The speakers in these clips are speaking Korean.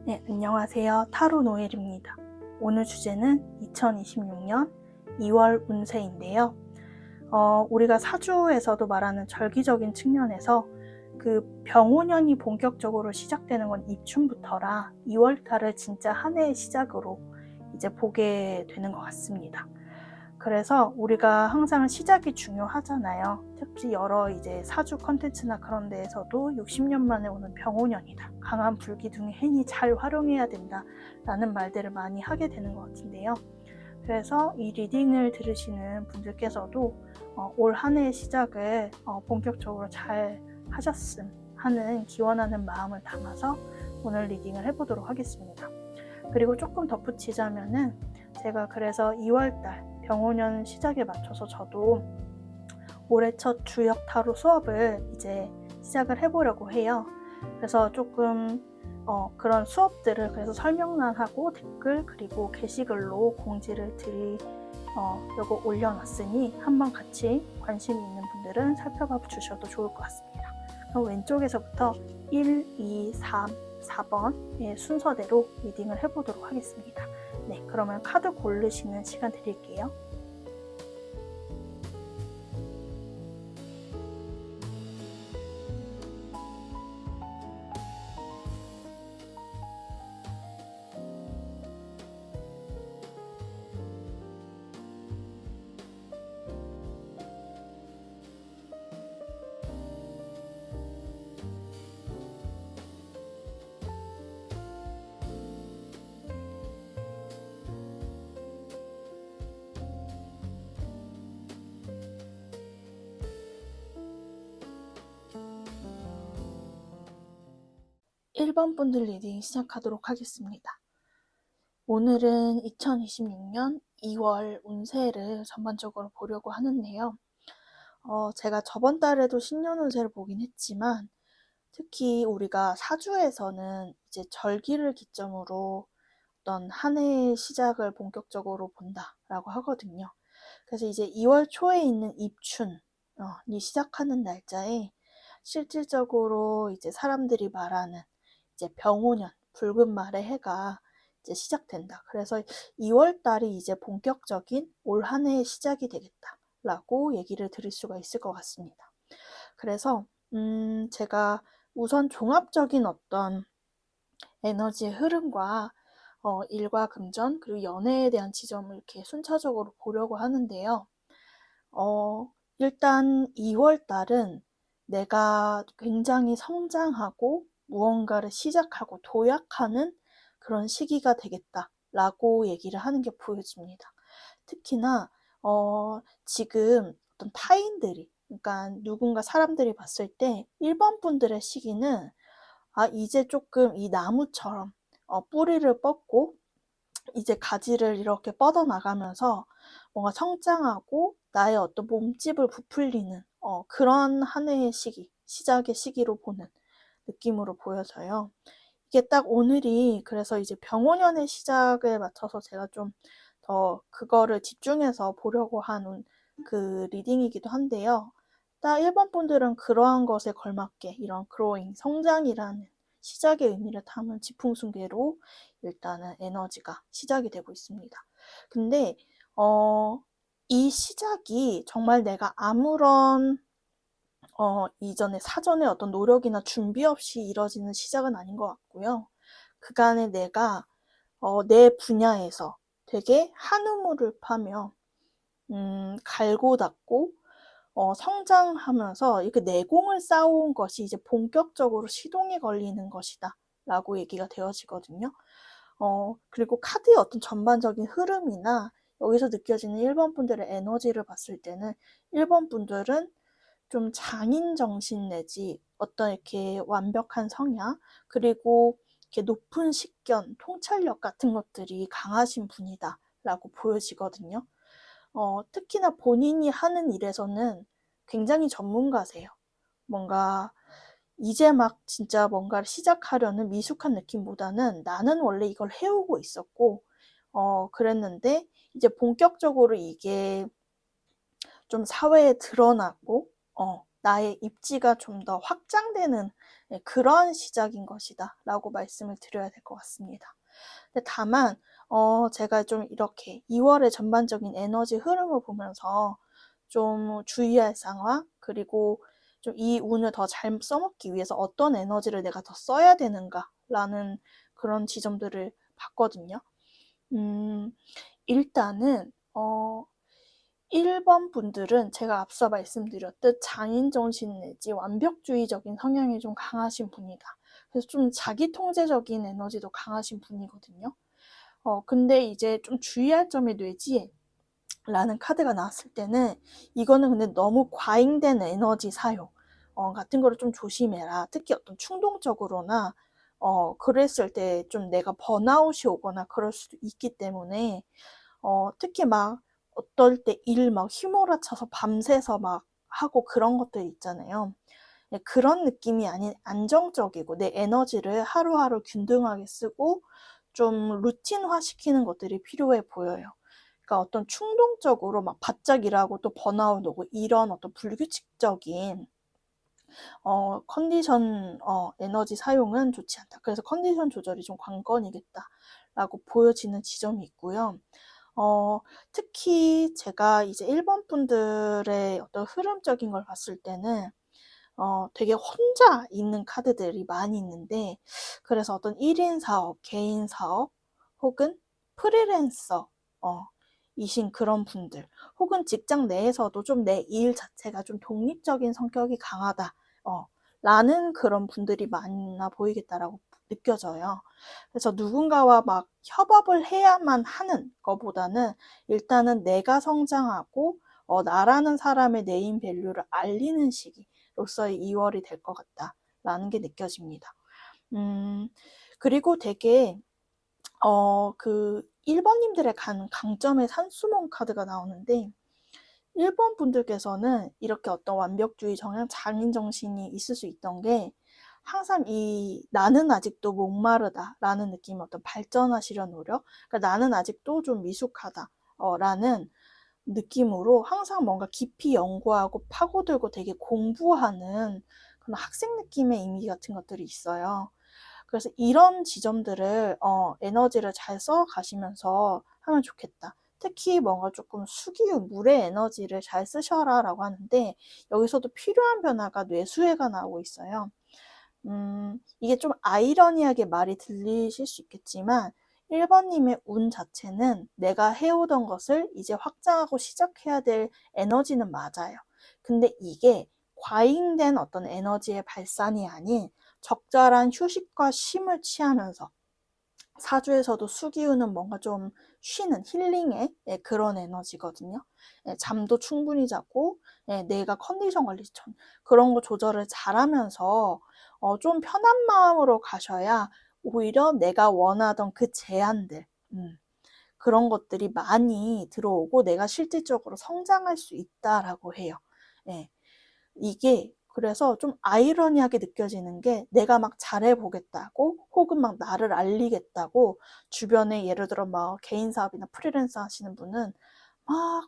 네, 안녕하세요. 타로 노엘입니다. 오늘 주제는 2026년 2월 운세인데요. 우리가 사주에서도 말하는 절기적인 측면에서 그 병오년이 본격적으로 시작되는 건 입춘부터라 2월달을 진짜 한 해의 시작으로 이제 보게 되는 것 같습니다. 그래서 우리가 항상 시작이 중요하잖아요. 특히 여러 이제 사주 컨텐츠나 그런 데에서도 60년 만에 오는 병오년이다. 강한 불기둥의 해니 잘 활용해야 된다. 라는 말들을 많이 하게 되는 것 같은데요. 그래서 이 리딩을 들으시는 분들께서도 올 한 해의 시작을 본격적으로 잘 하셨음 하는 기원하는 마음을 담아서 오늘 리딩을 해보도록 하겠습니다. 그리고 조금 덧붙이자면은 제가 그래서 2월달 병오년 시작에 맞춰서 저도 올해 첫 주역 타로 수업을 이제 시작을 해보려고 해요. 그래서 조금 그런 수업들을 그래서 설명란하고 댓글 그리고 게시글로 공지를 드리려고 올려놨으니 한번 같이 관심 있는 분들은 살펴봐 주셔도 좋을 것 같습니다. 그럼 왼쪽에서부터 1, 2, 3, 4번의 순서대로 리딩을 해보도록 하겠습니다. 네, 그러면 카드 고르시는 시간 드릴게요. 일 번 분들 리딩 시작하도록 하겠습니다. 오늘은 2026년 2월 운세를 전반적으로 보려고 하는데요. 제가 저번 달에도 신년 운세를 보긴 했지만 특히 우리가 사주에서는 이제 절기를 기점으로 어떤 한 해의 시작을 본격적으로 본다라고 하거든요. 그래서 이제 2월 초에 있는 입춘이 시작하는 날짜에 실질적으로 이제 사람들이 말하는 이제 병오년, 붉은 말의 해가 이제 시작된다. 그래서 2월 달이 이제 본격적인 올 한 해의 시작이 되겠다라고 얘기를 드릴 수가 있을 것 같습니다. 그래서 제가 우선 종합적인 어떤 에너지의 흐름과 일과 금전 그리고 연애에 대한 지점을 이렇게 순차적으로 보려고 하는데요. 일단 2월 달은 내가 굉장히 성장하고 무언가를 시작하고 도약하는 그런 시기가 되겠다라고 얘기를 하는 게 보여집니다. 특히나 지금 어떤 타인들이 그러니까 누군가 사람들이 봤을 때 1번 분들의 시기는 이제 조금 이 나무처럼 뿌리를 뻗고 이제 가지를 이렇게 뻗어나가면서 뭔가 성장하고 나의 어떤 몸집을 부풀리는 그런 한 해의 시작의 시기로 보는 느낌으로 보여져요. 이게 딱 오늘이 그래서 이제 병오년의 시작에 맞춰서 제가 좀 더 그거를 집중해서 보려고 하는 그 리딩이기도 한데요. 딱 1번 분들은 그러한 것에 걸맞게 이런 growing, 성장이라는 시작의 의미를 담은 지풍순개로 일단은 에너지가 시작이 되고 있습니다. 근데 이 시작이 정말 내가 아무런 이전에 사전에 어떤 노력이나 준비 없이 이뤄지는 시작은 아닌 것 같고요. 그간에 내가 내 분야에서 되게 한 우물을 파며 갈고 닦고 성장하면서 이렇게 내공을 쌓아온 것이 이제 본격적으로 시동이 걸리는 것이다 라고 얘기가 되어지거든요. 그리고 카드의 어떤 전반적인 흐름이나 여기서 느껴지는 1번 분들의 에너지를 봤을 때는 1번 분들은 좀 장인 정신 내지 어떤 이렇게 완벽한 성향 그리고 이렇게 높은 식견, 통찰력 같은 것들이 강하신 분이다 라고 보여지거든요. 특히나 본인이 하는 일에서는 굉장히 전문가세요. 뭔가 이제 막 진짜 뭔가를 시작하려는 미숙한 느낌보다는 나는 원래 이걸 해오고 있었고 그랬는데 이제 본격적으로 이게 좀 사회에 드러나고 나의 입지가 좀 더 확장되는 네, 그런 시작인 것이다 라고 말씀을 드려야 될 것 같습니다. 근데 다만 제가 좀 이렇게 2월의 전반적인 에너지 흐름을 보면서 좀 주의할 상황, 그리고 좀 이 운을 더 잘 써먹기 위해서 어떤 에너지를 내가 더 써야 되는가라는 그런 지점들을 봤거든요. 일단은 1번 분들은 제가 앞서 말씀드렸듯 장인정신 내지 완벽주의적인 성향이 좀 강하신 분이다. 그래서 좀 자기 통제적인 에너지도 강하신 분이거든요. 근데 이제 좀 주의할 점이 뇌지에 라는 카드가 나왔을 때는 이거는 근데 너무 과잉된 에너지 사용 같은 거를 좀 조심해라. 특히 어떤 충동적으로나 그랬을 때 좀 내가 번아웃이 오거나 그럴 수도 있기 때문에 특히 막 어떨 때 일 막 휘몰아쳐서 밤새서 막 하고 그런 것들 있잖아요. 네, 그런 느낌이 아닌 안정적이고 내 에너지를 하루하루 균등하게 쓰고 좀 루틴화 시키는 것들이 필요해 보여요. 그러니까 어떤 충동적으로 막 바짝 일하고 또 번아웃 오고 이런 어떤 불규칙적인 컨디션 에너지 사용은 좋지 않다. 그래서 컨디션 조절이 좀 관건이겠다라고 보여지는 지점이 있고요. 특히 제가 이제 1번 분들의 어떤 흐름적인 걸 봤을 때는 되게 혼자 있는 카드들이 많이 있는데, 그래서 어떤 1인 사업, 개인 사업, 혹은 프리랜서, 이신 그런 분들, 혹은 직장 내에서도 좀 내 일 자체가 좀 독립적인 성격이 강하다, 라는 그런 분들이 많아 보이겠다라고 느껴져요. 그래서 누군가와 막 협업을 해야만 하는 것보다는 일단은 내가 성장하고, 나라는 사람의 네임 밸류를 알리는 시기로서의 2월이 될 것 같다라는 게 느껴집니다. 그리고 되게 그 1번님들의 강점의 산수몽 카드가 나오는데, 1번 분들께서는 이렇게 어떤 완벽주의 정양 장인정신이 있을 수 있던 게 항상 이 나는 아직도 목마르다 라는 느낌의 어떤 발전하시려 노력, 그러니까 나는 아직도 좀 미숙하다 라는 느낌으로 항상 뭔가 깊이 연구하고 파고들고 되게 공부하는 그런 학생 느낌의 이미지 같은 것들이 있어요. 그래서 이런 지점들을 에너지를 잘 써 가시면서 하면 좋겠다. 특히 뭔가 조금 수기운 물의 에너지를 잘 쓰셔라 라고 하는데, 여기서도 필요한 변화가 뇌수해가 나오고 있어요. 이게 좀 아이러니하게 말이 들리실 수 있겠지만 1번님의 운 자체는 내가 해오던 것을 이제 확장하고 시작해야 될 에너지는 맞아요. 근데 이게 과잉된 어떤 에너지의 발산이 아닌 적절한 휴식과 쉼을 취하면서, 사주에서도 수기운은 뭔가 좀 쉬는 힐링의 그런 에너지거든요. 잠도 충분히 자고 내가 컨디션 관리 그런 거 조절을 잘하면서 좀 편한 마음으로 가셔야 오히려 내가 원하던 그 제안들, 그런 것들이 많이 들어오고 내가 실질적으로 성장할 수 있다라고 해요. 예. 이게 그래서 좀 아이러니하게 느껴지는 게, 내가 막 잘해보겠다고 혹은 막 나를 알리겠다고 주변에 예를 들어 막 개인 사업이나 프리랜서 하시는 분은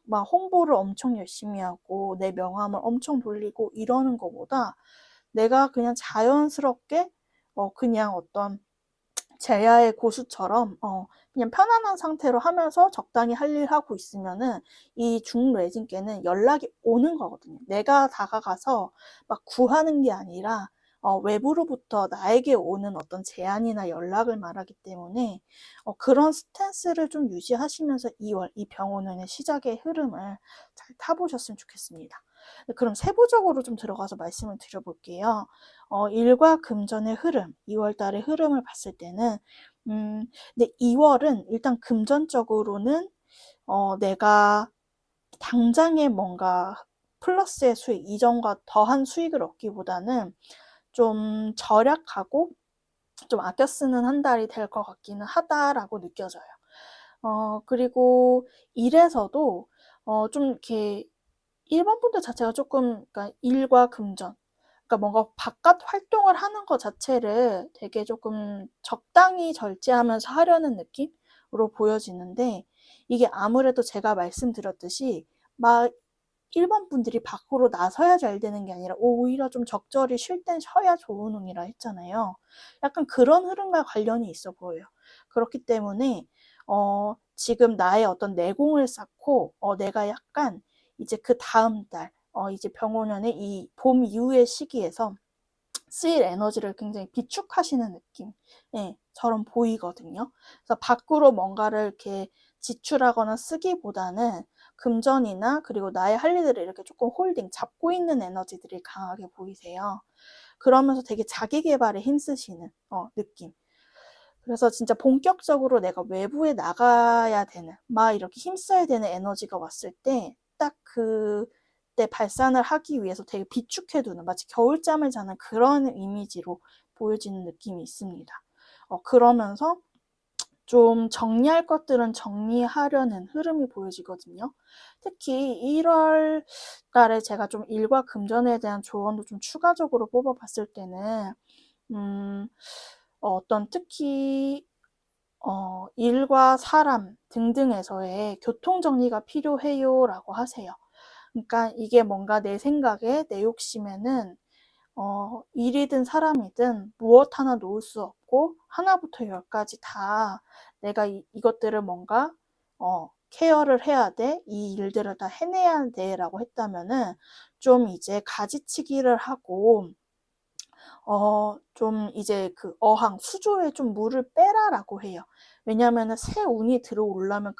막 홍보를 엄청 열심히 하고 내 명함을 엄청 돌리고 이러는 것보다 내가 그냥 자연스럽게 그냥 어떤 제야의 고수처럼 그냥 편안한 상태로 하면서 적당히 할 일 하고 있으면은 이 중뇌진께는 연락이 오는 거거든요. 내가 다가가서 막 구하는 게 아니라 외부로부터 나에게 오는 어떤 제안이나 연락을 말하기 때문에 그런 스탠스를 좀 유지하시면서 2월 이 병원의 시작의 흐름을 잘 타보셨으면 좋겠습니다. 그럼 세부적으로 좀 들어가서 말씀을 드려볼게요. 일과 금전의 흐름, 2월 달의 흐름을 봤을 때는 근데 2월은 일단 금전적으로는 내가 당장에 뭔가 플러스의 수익, 이전과 더한 수익을 얻기보다는 좀 절약하고 좀 아껴 쓰는 한 달이 될 것 같기는 하다라고 느껴져요. 그리고 일에서도 좀 이렇게 1번 분들 자체가 조금, 그러니까 일과 금전, 그러니까 뭔가 바깥 활동을 하는 것 자체를 되게 조금 적당히 절제하면서 하려는 느낌으로 보여지는데, 이게 아무래도 제가 말씀드렸듯이 막 1번 분들이 밖으로 나서야 잘 되는 게 아니라 오히려 좀 적절히 쉴 땐 쉬어야 좋은 운이라 했잖아요. 약간 그런 흐름과 관련이 있어 보여요. 그렇기 때문에 지금 나의 어떤 내공을 쌓고 내가 약간 이제 그 다음 달 이제 병원년의 이 봄 이후의 시기에서 쓰일 에너지를 굉장히 비축하시는 느낌, 저런 보이거든요. 그래서 밖으로 뭔가를 이렇게 지출하거나 쓰기보다는 금전이나 그리고 나의 할 일들을 이렇게 조금 홀딩, 잡고 있는 에너지들이 강하게 보이세요. 그러면서 되게 자기 개발에 힘쓰시는 느낌. 그래서 진짜 본격적으로 내가 외부에 나가야 되는, 막 이렇게 힘써야 되는 에너지가 왔을 때, 딱 그때 발산을 하기 위해서 되게 비축해두는, 마치 겨울잠을 자는 그런 이미지로 보여지는 느낌이 있습니다. 그러면서 좀 정리할 것들은 정리하려는 흐름이 보여지거든요. 특히 1월 달에 제가 좀 일과 금전에 대한 조언도 좀 추가적으로 뽑아봤을 때는, 어떤 특히 일과 사람 등등에서의 교통 정리가 필요해요라고 하세요. 그러니까 이게 뭔가 내 생각에 내 욕심에는 일이든 사람이든 무엇 하나 놓을 수 없고 하나부터 열까지 다 내가 이것들을 뭔가 케어를 해야 돼. 이 일들을 다 해내야 돼라고 했다면은 좀 이제 가지치기를 하고 좀 이제 그 수조에 좀 물을 빼라라고 해요. 왜냐면은 새 운이 들어오려면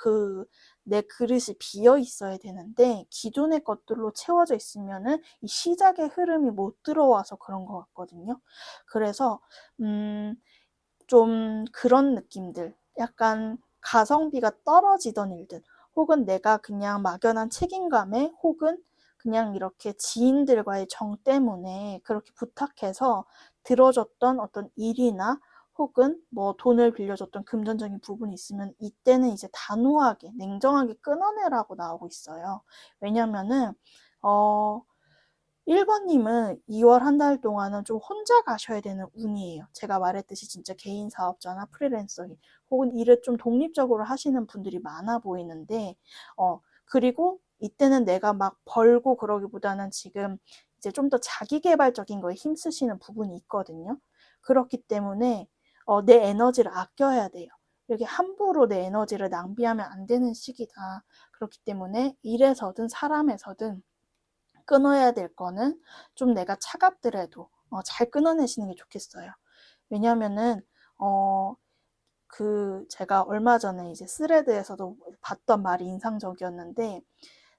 내 그릇이 비어 있어야 되는데 기존의 것들로 채워져 있으면은 이 시작의 흐름이 못 들어와서 그런 것 같거든요. 그래서 좀 그런 느낌들, 약간 가성비가 떨어지던 일들, 혹은 내가 그냥 막연한 책임감에, 혹은 그냥 이렇게 지인들과의 정 때문에 그렇게 부탁해서 들어줬던 어떤 일이나 혹은 뭐 돈을 빌려줬던 금전적인 부분이 있으면 이때는 이제 단호하게, 냉정하게 끊어내라고 나오고 있어요. 왜냐면은 1번님은 2월 한 달 동안은 좀 혼자 가셔야 되는 운이에요. 제가 말했듯이 진짜 개인 사업자나 프리랜서 혹은 일을 좀 독립적으로 하시는 분들이 많아 보이는데 그리고 이때는 내가 막 벌고 그러기보다는 지금 이제 좀 더 자기 개발적인 거에 힘쓰시는 부분이 있거든요. 그렇기 때문에 내 에너지를 아껴야 돼요. 이렇게 함부로 내 에너지를 낭비하면 안 되는 시기다. 그렇기 때문에 일에서든 사람에서든 끊어야 될 거는 좀 내가 차갑더라도 잘 끊어내시는 게 좋겠어요. 왜냐면은 제가 얼마 전에 이제 스레드에서도 봤던 말이 인상적이었는데,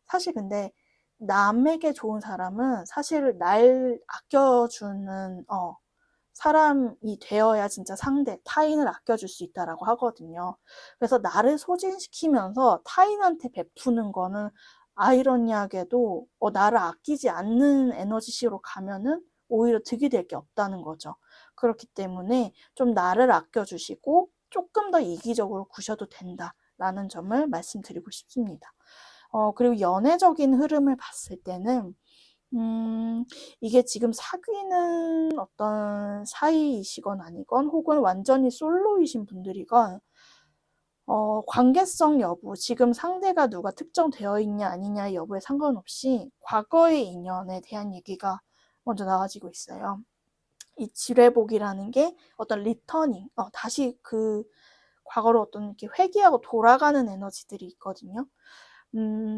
사실 근데 남에게 좋은 사람은 사실 날 아껴주는 사람이 되어야 진짜 타인을 아껴줄 수 있다라고 하거든요. 그래서 나를 소진시키면서 타인한테 베푸는 거는 아이러니하게도 나를 아끼지 않는 에너지시로 가면은 오히려 득이 될 게 없다는 거죠. 그렇기 때문에 좀 나를 아껴주시고 조금 더 이기적으로 구셔도 된다라는 점을 말씀드리고 싶습니다. 그리고 연애적인 흐름을 봤을 때는 이게 지금 사귀는 어떤 사이이시건 아니건 혹은 완전히 솔로이신 분들이건 관계성 여부, 지금 상대가 누가 특정되어 있냐 아니냐 여부에 상관없이 과거의 인연에 대한 얘기가 먼저 나와지고 있어요. 이 지뢰복이라는 게 어떤 리터닝, 다시 그 과거로 어떤 이렇게 회귀하고 돌아가는 에너지들이 있거든요.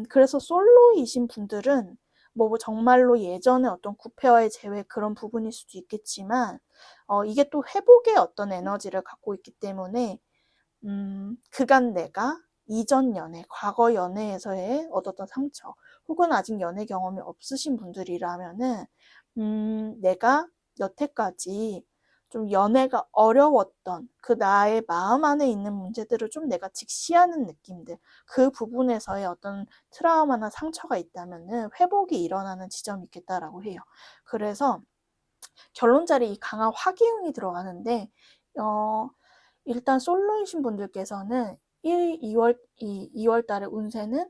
그래서 솔로이신 분들은 뭐 정말로 예전에 어떤 구패와의 재회 그런 부분일 수도 있겠지만 이게 또 회복의 어떤 에너지를 갖고 있기 때문에 그간 내가 이전 연애, 과거 연애에서의 얻었던 상처 혹은 아직 연애 경험이 없으신 분들이라면은 내가 여태까지 좀 연애가 어려웠던 그 나의 마음 안에 있는 문제들을 좀 내가 직시하는 느낌들, 그 부분에서의 어떤 트라우마나 상처가 있다면은 회복이 일어나는 지점이 있겠다라고 해요. 그래서 결론자리 이 강한 화기운이 들어가는데 일단 솔로이신 분들께서는 2월 달의 운세는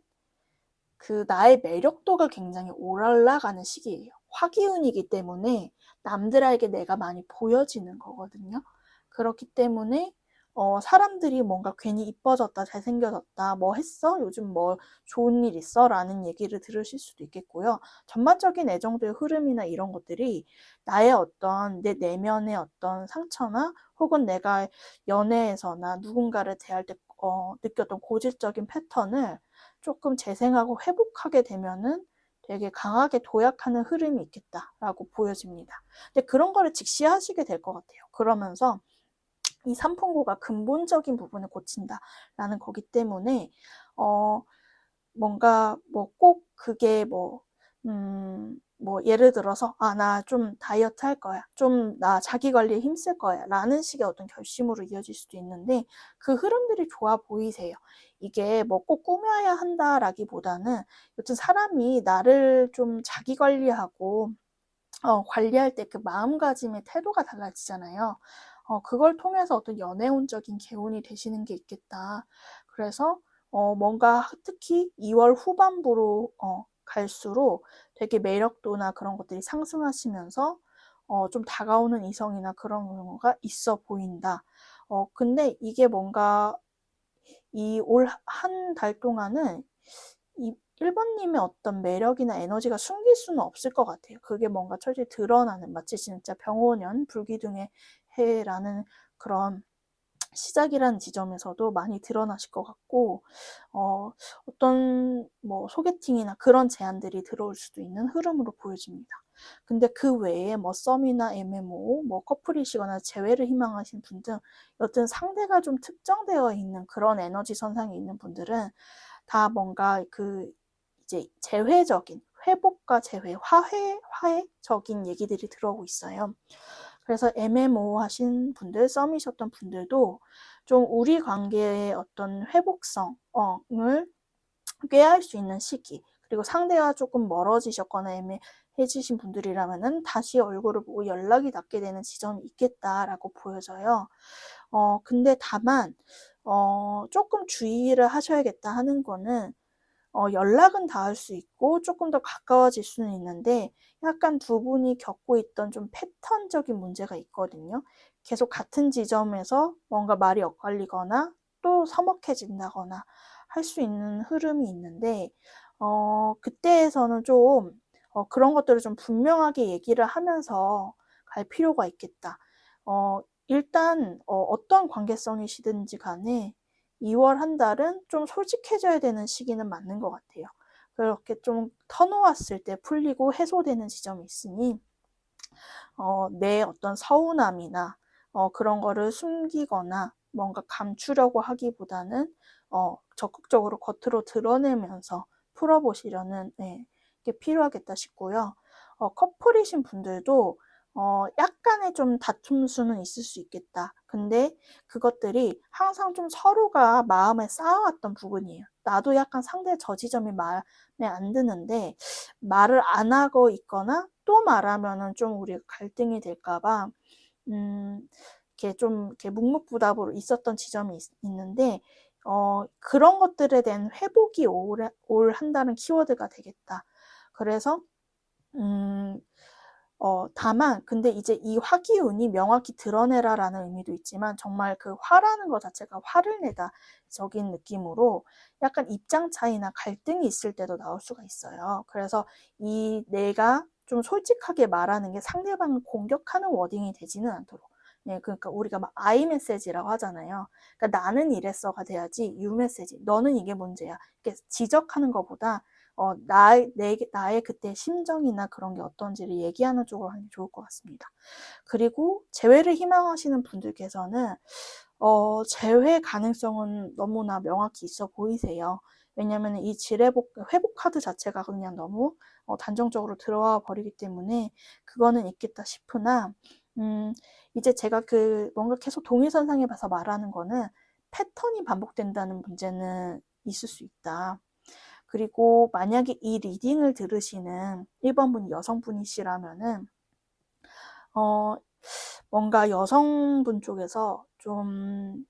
그 나의 매력도가 굉장히 올라가는 시기예요. 화기운이기 때문에 남들에게 내가 많이 보여지는 거거든요. 그렇기 때문에 사람들이 뭔가 괜히 이뻐졌다, 잘생겨졌다, 뭐 했어? 요즘 뭐 좋은 일 있어? 라는 얘기를 들으실 수도 있겠고요. 전반적인 애정도의 흐름이나 이런 것들이 나의 어떤 내 내면의 어떤 상처나 혹은 내가 연애에서나 누군가를 대할 때 느꼈던 고질적인 패턴을 조금 재생하고 회복하게 되면은 되게 강하게 도약하는 흐름이 있겠다라고 보여집니다. 근데 그런 거를 직시하시게 될 것 같아요. 그러면서 이 삼풍고가 근본적인 부분을 고친다라는 거기 때문에 뭔가 뭐 꼭 그게 뭐 예를 들어서 나 좀 다이어트 할 거야. 좀 나 자기 관리에 힘쓸 거야. 라는 식의 어떤 결심으로 이어질 수도 있는데 그 흐름들이 좋아 보이세요. 이게 뭐 꼭 꾸며야 한다라기보다는 여튼 사람이 나를 좀 자기 관리하고 관리할 때 그 마음가짐의 태도가 달라지잖아요. 그걸 통해서 어떤 연애운적인 개운이 되시는 게 있겠다. 그래서 뭔가 특히 2월 후반부로 갈수록 되게 매력도나 그런 것들이 상승하시면서 좀 다가오는 이성이나 그런 경우가 있어 보인다. 근데 이게 뭔가 이 올 한 달 동안은 이 1번님의 어떤 매력이나 에너지가 숨길 수는 없을 것 같아요. 그게 뭔가 철저히 드러나는 마치 진짜 병원연 불기둥의 해라는 그런 시작이라는 지점에서도 많이 드러나실 것 같고 어떤 뭐 소개팅이나 그런 제안들이 들어올 수도 있는 흐름으로 보여집니다. 근데 그 외에 뭐 썸이나 MMO, 뭐 커플이시거나 재회를 희망하시는 분 등 여튼 상대가 좀 특정되어 있는 그런 에너지 선상에 있는 분들은 다 뭔가 그 이제 재회적인 회복과 재회, 화해적인 얘기들이 들어오고 있어요. 그래서 MMO 하신 분들, 썸이셨던 분들도 좀 우리 관계의 어떤 회복성을 꾀할 수 있는 시기, 그리고 상대와 조금 멀어지셨거나 애매해지신 분들이라면은 다시 얼굴을 보고 연락이 닿게 되는 지점이 있겠다라고 보여져요. 근데 다만, 조금 주의를 하셔야겠다 하는 거는 연락은 닿을 수 있고 조금 더 가까워질 수는 있는데 약간 두 분이 겪고 있던 좀 패턴적인 문제가 있거든요. 계속 같은 지점에서 뭔가 말이 엇갈리거나 또 서먹해진다거나 할 수 있는 흐름이 있는데 그때에서는 좀 그런 것들을 좀 분명하게 얘기를 하면서 갈 필요가 있겠다. 일단 어떤 관계성이시든지 간에 2월 한 달은 좀 솔직해져야 되는 시기는 맞는 것 같아요. 그렇게 좀 터놓았을 때 풀리고 해소되는 지점이 있으니 내 어떤 서운함이나 그런 거를 숨기거나 뭔가 감추려고 하기보다는 적극적으로 겉으로 드러내면서 풀어보시려는 게 필요하겠다 싶고요. 커플이신 분들도 약간의 좀 다툼 수는 있을 수 있겠다. 근데 그것들이 항상 좀 서로가 마음에 쌓아왔던 부분이에요. 나도 약간 상대의 저 지점이 마음에 안 드는데 말을 안 하고 있거나 또 말하면은 좀 우리가 갈등이 될까봐 이렇게 좀 이렇게 묵묵부답으로 있었던 지점이 있는데 그런 것들에 대한 회복이 올 한 달은 키워드가 되겠다. 그래서 다만 근데 이제 이 화기운이 명확히 드러내라라는 의미도 있지만 정말 그 화라는 것 자체가 화를 내다 적인 느낌으로 약간 입장 차이나 갈등이 있을 때도 나올 수가 있어요. 그래서 이 내가 좀 솔직하게 말하는 게 상대방을 공격하는 워딩이 되지는 않도록. 네, 그러니까 우리가 막 I 메시지라고 하잖아요. 그러니까 나는 이랬어가 돼야지 U 메시지, 너는 이게 문제야. 이렇게 지적하는 것보다 나의 그때 심정이나 그런 게 어떤지를 얘기하는 쪽으로 하는 게 좋을 것 같습니다. 그리고 재회를 희망하시는 분들께서는 재회 가능성은 너무나 명확히 있어 보이세요. 왜냐하면 이 회복 카드 자체가 그냥 너무 단정적으로 들어와 버리기 때문에 그거는 있겠다 싶으나 이제 제가 뭔가 계속 동일선상에 봐서 말하는 거는 패턴이 반복된다는 문제는 있을 수 있다. 그리고 만약에 이 리딩을 들으시는 1번분이 여성분이시라면은 뭔가 여성분 쪽에서 좀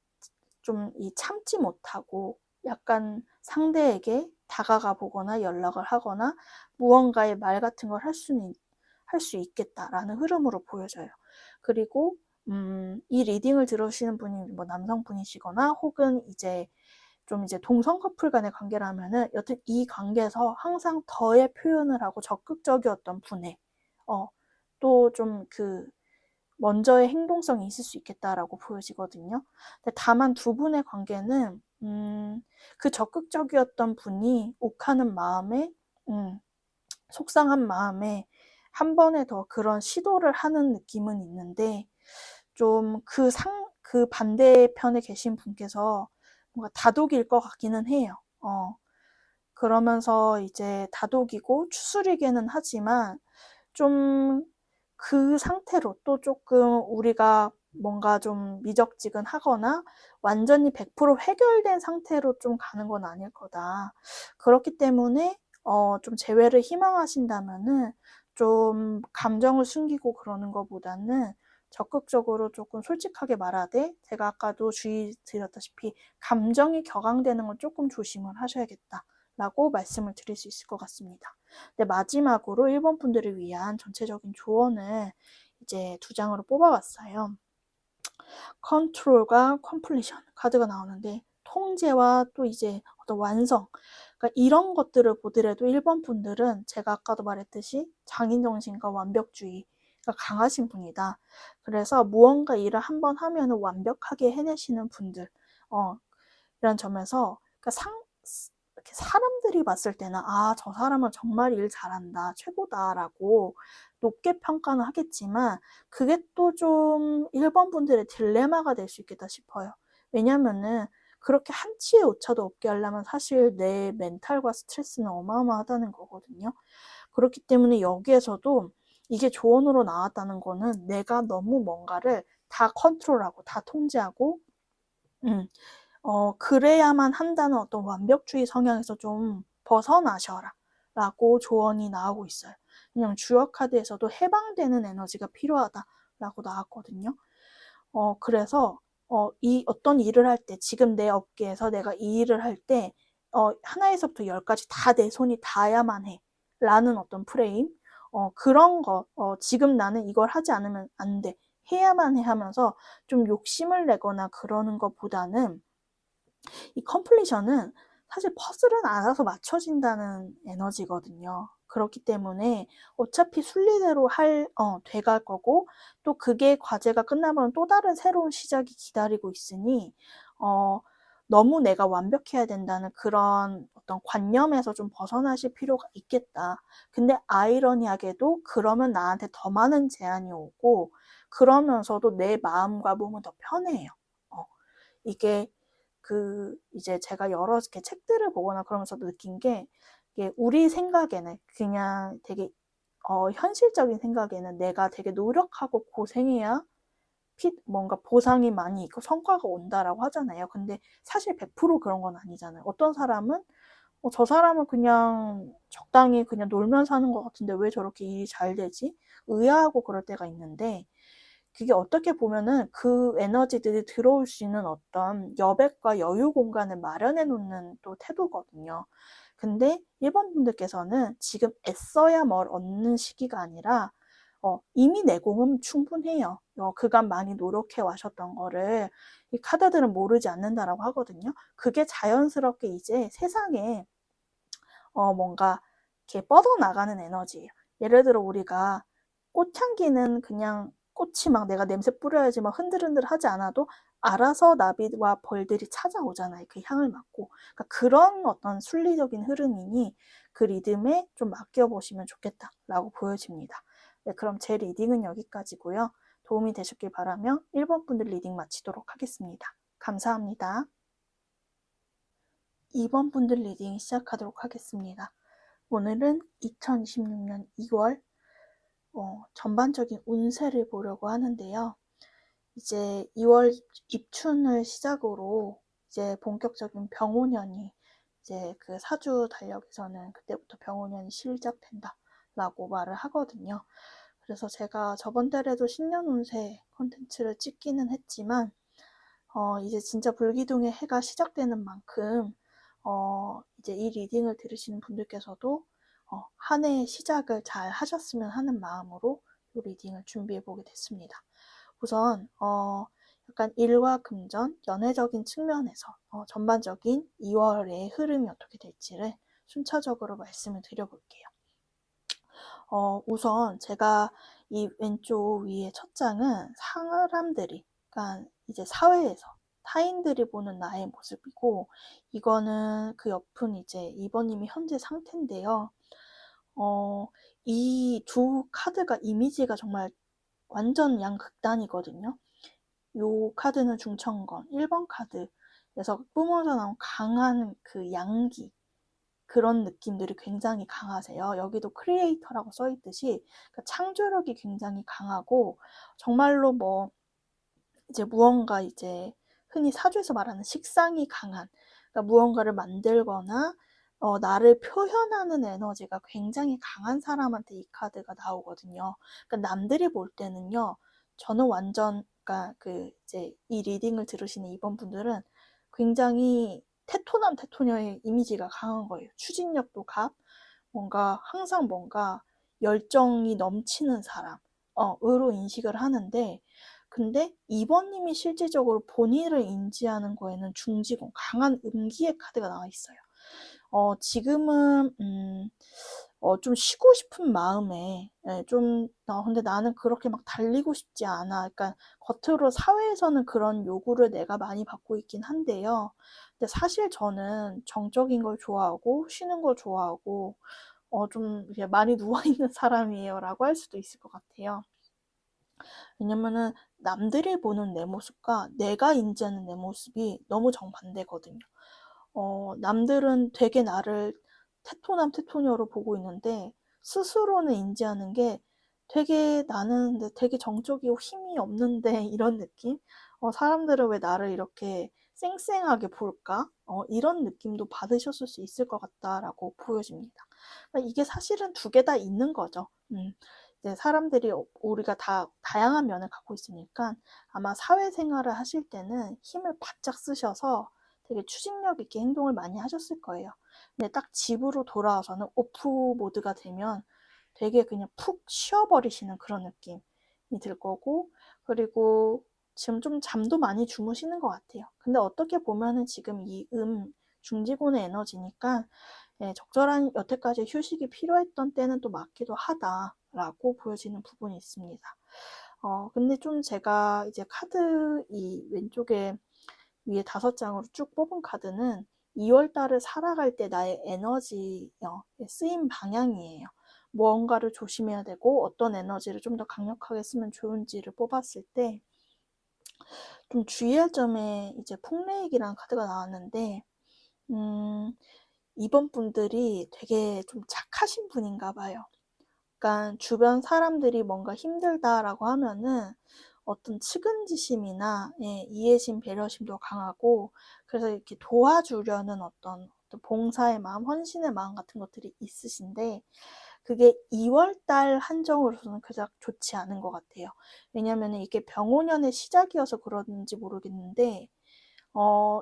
이 참지 못하고 약간 상대에게 다가가 보거나 연락을 하거나 무언가의 말 같은 걸 할 수 있겠다라는 흐름으로 보여져요. 그리고 이 리딩을 들으시는 분이 뭐 남성분이시거나 혹은 이제 좀 이제 동성 커플 간의 관계라면은 여튼 이 관계에서 항상 더의 표현을 하고 적극적이었던 분의 또 좀 그 먼저의 행동성이 있을 수 있겠다라고 보여지거든요. 근데 다만 두 분의 관계는 그 적극적이었던 분이 욱하는 마음에 속상한 마음에 한 번에 더 그런 시도를 하는 느낌은 있는데 좀 그 반대편에 계신 분께서 뭔가 다독일 것 같기는 해요. 그러면서 이제 다독이고 추스리게는 하지만 좀 그 상태로 또 조금 우리가 뭔가 좀 미적지근하거나 완전히 100% 해결된 상태로 좀 가는 건 아닐 거다. 그렇기 때문에 좀 재회를 희망하신다면은 좀 감정을 숨기고 그러는 것보다는 적극적으로 조금 솔직하게 말하되 제가 아까도 주의 드렸다시피 감정이 격앙되는 건 조금 조심을 하셔야겠다. 라고 말씀을 드릴 수 있을 것 같습니다. 네, 마지막으로 1번 분들을 위한 전체적인 조언을 이제 2장으로 뽑아봤어요. 컨트롤과 컴플리션 카드가 나오는데 통제와 또 이제 어떤 완성 그러니까 이런 것들을 보더라도 1번 분들은 제가 아까도 말했듯이 장인정신과 완벽주의가 강하신 분이다. 그래서 무언가 일을 한번 하면 완벽하게 해내시는 분들 이런 점에서 그러니까 이렇게 사람들이 봤을 때는 저 사람은 정말 일 잘한다, 최고다라고 높게 평가는 하겠지만 그게 또 좀 1번 분들의 딜레마가 될 수 있겠다 싶어요. 왜냐면은 그렇게 한치의 오차도 없게 하려면 사실 내 멘탈과 스트레스는 어마어마하다는 거거든요. 그렇기 때문에 여기에서도 이게 조언으로 나왔다는 거는 내가 너무 뭔가를 다 컨트롤하고 다 통제하고 그래야만 한다는 어떤 완벽주의 성향에서 좀 벗어나셔라 라고 조언이 나오고 있어요. 그냥 주역 카드에서도 해방되는 에너지가 필요하다라고 나왔거든요. 그래서 이 어떤 일을 할 때 지금 내 업계에서 내가 이 일을 할 때 하나에서부터 10까지 다 내 손이 닿아야만 해 라는 어떤 프레임 그런 거 지금 나는 이걸 하지 않으면 안 돼 해야만 해 하면서 좀 욕심을 내거나 그러는 것보다는 이 컴플리션은 사실 퍼즐은 알아서 맞춰진다는 에너지거든요. 그렇기 때문에 어차피 순리대로 돼갈 거고 또 그게 과제가 끝나면 또 다른 새로운 시작이 기다리고 있으니 너무 내가 완벽해야 된다는 그런 어떤 관념에서 좀 벗어나실 필요가 있겠다. 근데 아이러니하게도 그러면 나한테 더 많은 제한이 오고 그러면서도 내 마음과 몸은 더 편해요. 이게 이제 제가 여러 이렇게 책들을 보거나 그러면서도 느낀 게 이게 우리 생각에는 그냥 되게 현실적인 생각에는 내가 되게 노력하고 고생해야 뭔가 보상이 많이 있고 성과가 온다라고 하잖아요. 근데 사실 100% 그런 건 아니잖아요. 어떤 사람은 저 사람은 그냥 적당히 그냥 놀면서 하는 것 같은데 왜 저렇게 일이 잘 되지? 의아하고 그럴 때가 있는데 그게 어떻게 보면은 그 에너지들이 들어올 수 있는 어떤 여백과 여유 공간을 마련해 놓는 또 태도거든요. 근데 1번 분들께서는 지금 애써야 뭘 얻는 시기가 아니라 이미 내공은 충분해요. 그간 많이 노력해 와셨던 거를 이 카드들은 모르지 않는다라고 하거든요. 그게 자연스럽게 이제 세상에 뭔가 이렇게 뻗어나가는 에너지예요. 예를 들어 우리가 꽃향기는 그냥 꽃이 막 내가 냄새 뿌려야지 막 흔들흔들 하지 않아도 알아서 나비와 벌들이 찾아오잖아요. 그 향을 맡고. 그러니까 그런 어떤 순리적인 흐름이니 그 리듬에 좀 맡겨보시면 좋겠다라고 보여집니다. 네, 그럼 제 리딩은 여기까지고요. 도움이 되셨길 바라며 1번 분들 리딩 마치도록 하겠습니다. 감사합니다. 2번 분들 리딩 시작하도록 하겠습니다. 오늘은 2026년 2월 전반적인 운세를 보려고 하는데요. 이제 2월 입춘을 시작으로 이제 본격적인 병오년이 이제 그 사주 달력에서는 그때부터 병오년이 시작된다라고 말을 하거든요. 그래서 제가 저번 달에도 신년 운세 콘텐츠를 찍기는 했지만 이제 진짜 불기둥의 해가 시작되는 만큼 이제 이 리딩을 들으시는 분들께서도 한 해의 시작을 잘 하셨으면 하는 마음으로 이 리딩을 준비해 보게 됐습니다. 우선 약간 일과 금전, 연애적인 측면에서 전반적인 2월의 흐름이 어떻게 될지를 순차적으로 말씀을 드려볼게요. 우선 제가 이 왼쪽 위에 첫 장은 사람들이, 그러니까 이제 사회에서 타인들이 보는 나의 모습이고, 이거는 그 옆은 이제 2번님이 현재 상태인데요. 이 두 카드가 이미지가 정말 완전 양극단이거든요. 요 카드는 중천건, 1번 카드에서 뿜어져 나온 강한 그 양기, 그런 느낌들이 굉장히 강하세요. 여기도 크리에이터라고 써있듯이 그러니까 창조력이 굉장히 강하고, 정말로 뭐 이제 무언가 이제 흔히 사주에서 말하는 식상이 강한, 그러니까 무언가를 만들거나 나를 표현하는 에너지가 굉장히 강한 사람한테 이 카드가 나오거든요. 그러니까 남들이 볼 때는요, 저는 완전, 그러니까 그 이제 이 리딩을 들으시는 이번 분들은 굉장히 테토남 테토녀의 이미지가 강한 거예요. 추진력도 뭔가 항상 뭔가 열정이 넘치는 사람으로 인식을 하는데, 근데 2번님이 실질적으로 본인을 인지하는 거에는 중지공, 강한 음기의 카드가 나와 있어요. 지금은 좀 쉬고 싶은 마음에, 근데 나는 그렇게 막 달리고 싶지 않아. 그러니까 겉으로 사회에서는 그런 요구를 내가 많이 받고 있긴 한데요. 근데 사실 저는 정적인 걸 좋아하고 쉬는 걸 좋아하고 좀 이렇게 많이 누워있는 사람이에요라고 할 수도 있을 것 같아요. 왜냐면은 남들이 보는 내 모습과 내가 인지하는 내 모습이 너무 정반대거든요. 남들은 되게 나를 테토남 테토녀로 보고 있는데, 스스로는 인지하는 게 되게 나는 되게 정적이고 힘이 없는데 이런 느낌? 사람들은 왜 나를 이렇게 쌩쌩하게 볼까? 이런 느낌도 받으셨을 수 있을 것 같다라고 보여집니다. 그러니까 이게 사실은 두 개 다 있는 거죠. 이제 사람들이 우리가 다 다양한 면을 갖고 있으니까 아마 사회생활을 하실 때는 힘을 바짝 쓰셔서 되게 추진력 있게 행동을 많이 하셨을 거예요. 근데 딱 집으로 돌아와서는 오프 모드가 되면 되게 그냥 푹 쉬어버리시는 그런 느낌이 들 거고, 그리고 지금 좀 잠도 많이 주무시는 것 같아요. 근데 어떻게 보면은 지금 이 중지곤의 에너지니까 적절한 여태까지 휴식이 필요했던 때는 또 맞기도 하다라고 보여지는 부분이 있습니다. 근데 좀 제가 이제 카드 이 왼쪽에 위에 5장으로 쭉 뽑은 카드는 2월 달을 살아갈 때 나의 에너지 쓰임 방향이에요. 무언가를 조심해야 되고 어떤 에너지를 좀 더 강력하게 쓰면 좋은지를 뽑았을 때 좀 주의할 점에 이제 풍레익이라는 카드가 나왔는데, 이번 분들이 되게 좀 착하신 분인가 봐요. 그러니까 주변 사람들이 뭔가 힘들다라고 하면은 어떤 측은지심이나 이해심, 배려심도 강하고, 그래서 이렇게 도와주려는 어떤 봉사의 마음, 헌신의 마음 같은 것들이 있으신데, 그게 2월달 한정으로서는 그닥 좋지 않은 것 같아요. 왜냐면 이게 병오년의 시작이어서 그런지 모르겠는데,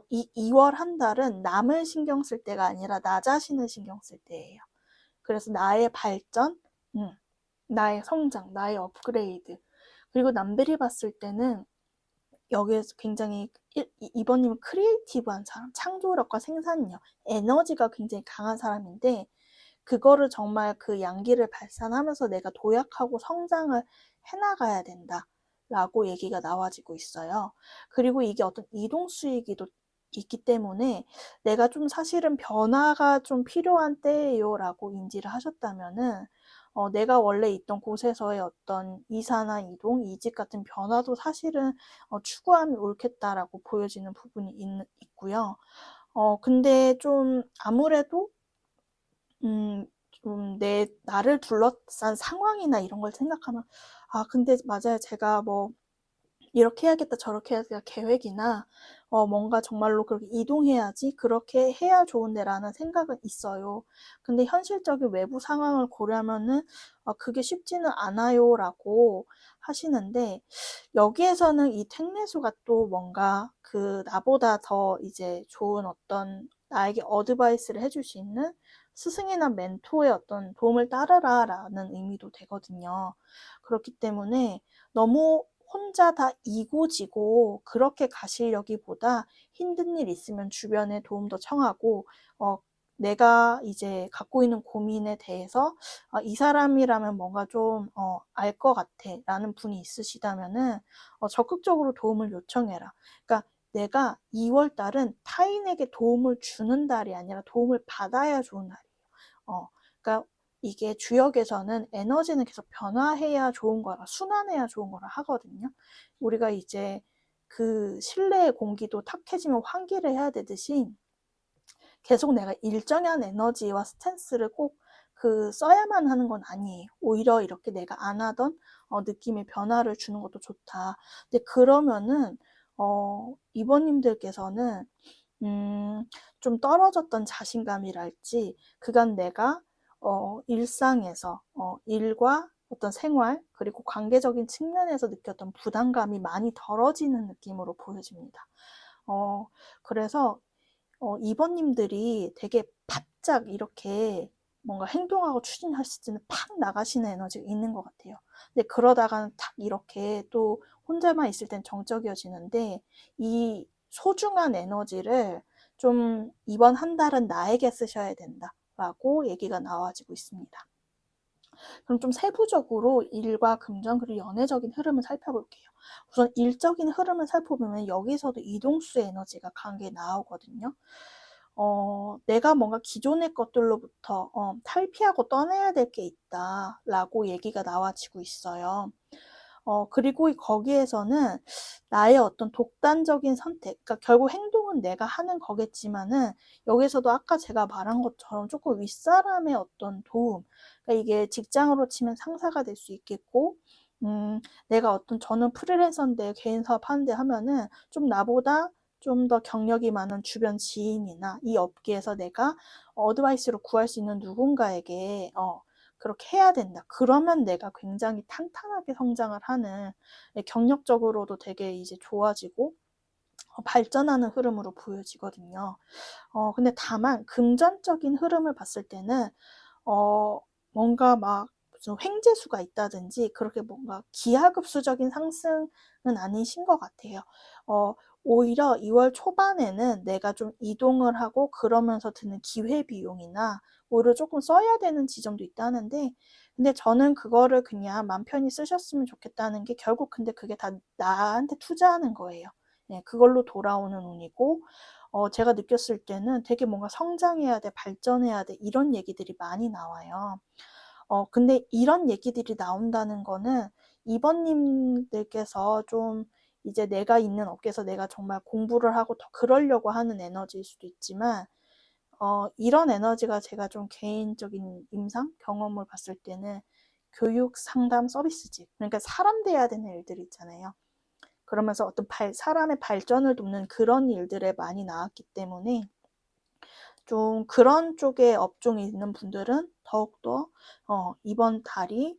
이 2월 한 달은 남을 신경 쓸 때가 아니라 나 자신을 신경 쓸 때예요. 그래서 나의 발전, 나의 성장, 나의 업그레이드, 그리고 남들이 봤을 때는 여기에서 굉장히 2번님은 크리에이티브한 사람, 창조력과 생산력, 에너지가 굉장히 강한 사람인데, 그거를 정말 그 양기를 발산하면서 내가 도약하고 성장을 해나가야 된다 라고 얘기가 나와지고 있어요. 그리고 이게 어떤 이동 수익이도 있기 때문에 내가 좀 사실은 변화가 좀 필요한 때예요 라고 인지를 하셨다면은 내가 원래 있던 곳에서의 어떤 이사나 이동, 이직 같은 변화도 사실은 추구하면 옳겠다라고 보여지는 부분이 있고요. 근데 좀 아무래도 좀 나를 둘러싼 상황이나 이런 걸 생각하면, 근데 맞아요. 제가 뭐 이렇게 해야겠다, 저렇게 해야겠다 계획이나 뭔가 정말로 그렇게 이동해야지, 그렇게 해야 좋은데라는 생각은 있어요. 근데 현실적인 외부 상황을 고려하면은 그게 쉽지는 않아요라고 하시는데, 여기에서는 이 택내수가 또 뭔가 그 나보다 더 이제 좋은 어떤 나에게 어드바이스를 해줄 수 있는 스승이나 멘토의 어떤 도움을 따르라라는 의미도 되거든요. 그렇기 때문에 너무 혼자 다 이고지고 그렇게 가시려기보다 힘든 일 있으면 주변에 도움도 청하고 내가 이제 갖고 있는 고민에 대해서 이 사람이라면 뭔가 좀 알 것 같아 라는 분이 있으시다면은 적극적으로 도움을 요청해라. 그러니까 내가 2월 달은 타인에게 도움을 주는 달이 아니라 도움을 받아야 좋은 달이에요. 그러니까 이게 주역에서는 에너지는 계속 변화해야 좋은 거라, 순환해야 좋은 거라 하거든요. 우리가 이제 그 실내의 공기도 탁해지면 환기를 해야 되듯이 계속 내가 일정한 에너지와 스탠스를 꼭 써야만 하는 건 아니에요. 오히려 이렇게 내가 안 하던 느낌의 변화를 주는 것도 좋다. 근데 그러면은 이번님들께서는 좀 떨어졌던 자신감이랄지 그간 내가 일상에서 일과 어떤 생활 그리고 관계적인 측면에서 느꼈던 부담감이 많이 덜어지는 느낌으로 보여집니다. 그래서 이번님들이 되게 바짝 이렇게 뭔가 행동하고 추진하실 때는 팍 나가시는 에너지가 있는 것 같아요. 근데 그러다가는 탁 이렇게 또 혼자만 있을 땐 정적이어지는데 이 소중한 에너지를 좀 이번 한 달은 나에게 쓰셔야 된다라고 얘기가 나와지고 있습니다. 그럼 좀 세부적으로 일과 금전 그리고 연애적인 흐름을 살펴볼게요. 우선 일적인 흐름을 살펴보면 여기서도 이동수의 에너지가 강하게 나오거든요. 내가 뭔가 기존의 것들로부터 탈피하고 떠나야 될 게 있다라고 얘기가 나와지고 있어요. 그리고 거기에서는 나의 어떤 독단적인 선택, 그러니까 결국 행동은 내가 하는 거겠지만은 여기서도 아까 제가 말한 것처럼 조금 윗사람의 어떤 도움, 그러니까 이게 직장으로 치면 상사가 될 수 있겠고, 내가 저는 프리랜서인데 개인 사업 하는데 하면은 좀 나보다 좀 더 경력이 많은 주변 지인이나 이 업계에서 내가 어드바이스로 구할 수 있는 누군가에게 그렇게 해야 된다. 그러면 내가 굉장히 탄탄하게 성장을 하는 경력적으로도 되게 이제 좋아지고 발전하는 흐름으로 보여지거든요. 근데 다만 금전적인 흐름을 봤을 때는 뭔가 막 무슨 횡재수가 있다든지 그렇게 뭔가 기하급수적인 상승은 아니신 것 같아요. 오히려 2월 초반에는 내가 좀 이동을 하고 그러면서 드는 기회비용이나 오히려 조금 써야 되는 지점도 있다는데 근데 저는 그거를 그냥 맘 편히 쓰셨으면 좋겠다는 게 결국 근데 그게 다 나한테 투자하는 거예요. 네, 그걸로 돌아오는 운이고 제가 느꼈을 때는 되게 뭔가 성장해야 돼, 발전해야 돼 이런 얘기들이 많이 나와요. 근데 이런 얘기들이 나온다는 거는 이번님들께서 좀 이제 내가 있는 업계에서 내가 정말 공부를 하고 더 그러려고 하는 에너지일 수도 있지만 이런 에너지가 제가 좀 개인적인 임상 경험을 봤을 때는 교육, 상담, 서비스직 그러니까 사람 대해야 되는 일들이 있잖아요. 그러면서 어떤 사람의 발전을 돕는 그런 일들에 많이 나왔기 때문에 좀 그런 쪽에 업종에 있는 분들은 더욱더 이번 달이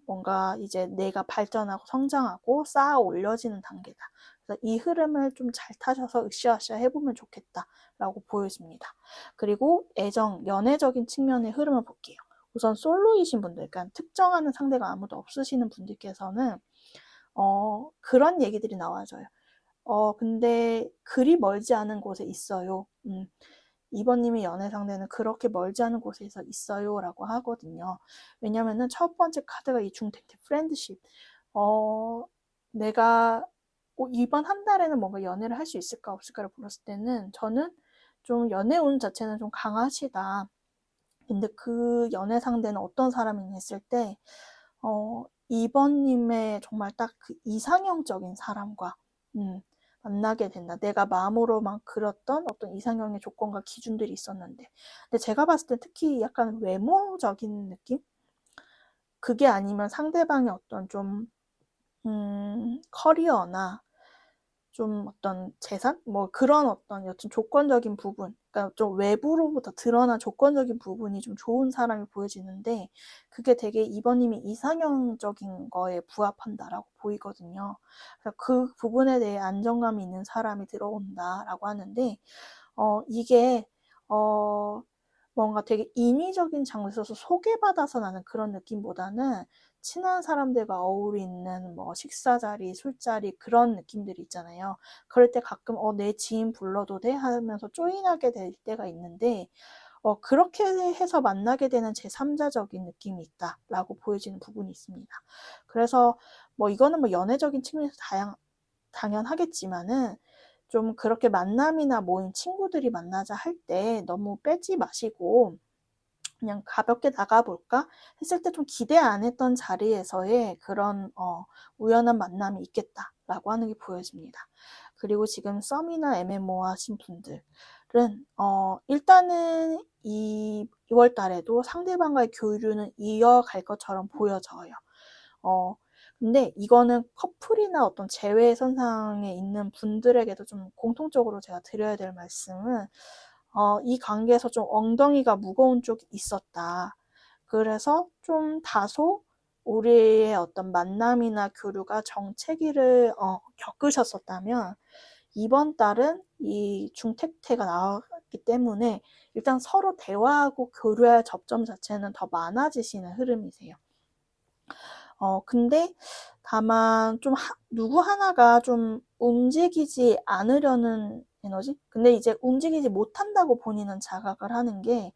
뭔가 이제 내가 발전하고 성장하고 쌓아 올려지는 단계다. 그래서 이 흐름을 좀 잘 타셔서 으쌰으쌰 해보면 좋겠다라고 보여집니다. 그리고 애정, 연애적인 측면의 흐름을 볼게요. 우선 솔로이신 분들, 그러니까 특정하는 상대가 아무도 없으시는 분들께서는 그런 얘기들이 나와져요. 근데 그리 멀지 않은 곳에 있어요. 이번님의 연애 상대는 그렇게 멀지 않은 곳에서 있어요 라고 하거든요. 왜냐면은 첫 번째 카드가 이 중택트 프렌드십. 내가 이번 한 달에는 뭔가 연애를 할 수 있을까 없을까를 물었을 때는 저는 좀 연애 운 자체는 좀 강하시다. 근데 그 연애 상대는 어떤 사람이냐 했을 때 이번님의 정말 딱 그 이상형적인 사람과 만나게 된다. 내가 마음으로만 그렸던 어떤 이상형의 조건과 기준들이 있었는데 근데 제가 봤을 때 특히 약간 외모적인 느낌? 그게 아니면 상대방의 어떤 좀 커리어나 좀 어떤 재산? 뭐 그런 어떤 여튼 조건적인 부분, 그러니까 좀 외부로부터 드러난 조건적인 부분이 좀 좋은 사람이 보여지는데 그게 되게 이번님이 이상형적인 거에 부합한다라고 보이거든요. 그래서 그 부분에 대해 안정감이 있는 사람이 들어온다라고 하는데 이게 뭔가 되게 인위적인 장소에서 소개받아서 나는 그런 느낌보다는 친한 사람들과 어울리는 뭐 식사 자리, 술자리 그런 느낌들이 있잖아요. 그럴 때 가끔 내 지인 불러도 돼? 하면서 조인하게 될 때가 있는데 그렇게 해서 만나게 되는 제3자적인 느낌이 있다라고 보여지는 부분이 있습니다. 그래서 뭐 이거는 뭐 연애적인 측면에서 당연하겠지만은 좀 그렇게 만남이나 모임 친구들이 만나자 할 때 너무 빼지 마시고 그냥 가볍게 나가볼까 했을 때 좀 기대 안 했던 자리에서의 그런 우연한 만남이 있겠다라고 하는 게 보여집니다. 그리고 지금 썸이나 MMO 하신 분들은 일단은 이 2월 달에도 상대방과의 교류는 이어갈 것처럼 보여져요. 근데 이거는 커플이나 어떤 재외 선상에 있는 분들에게도 좀 공통적으로 제가 드려야 될 말씀은 이 관계에서 좀 엉덩이가 무거운 쪽이 있었다. 그래서 좀 다소 우리의 어떤 만남이나 교류가 정체기를 겪으셨었다면 이번 달은 이 중택태가 나왔기 때문에 일단 서로 대화하고 교류할 접점 자체는 더 많아지시는 흐름이세요. 근데 다만 좀 누구 하나가 좀 움직이지 않으려는 에너지? 근데 이제 움직이지 못한다고 본인은 자각을 하는 게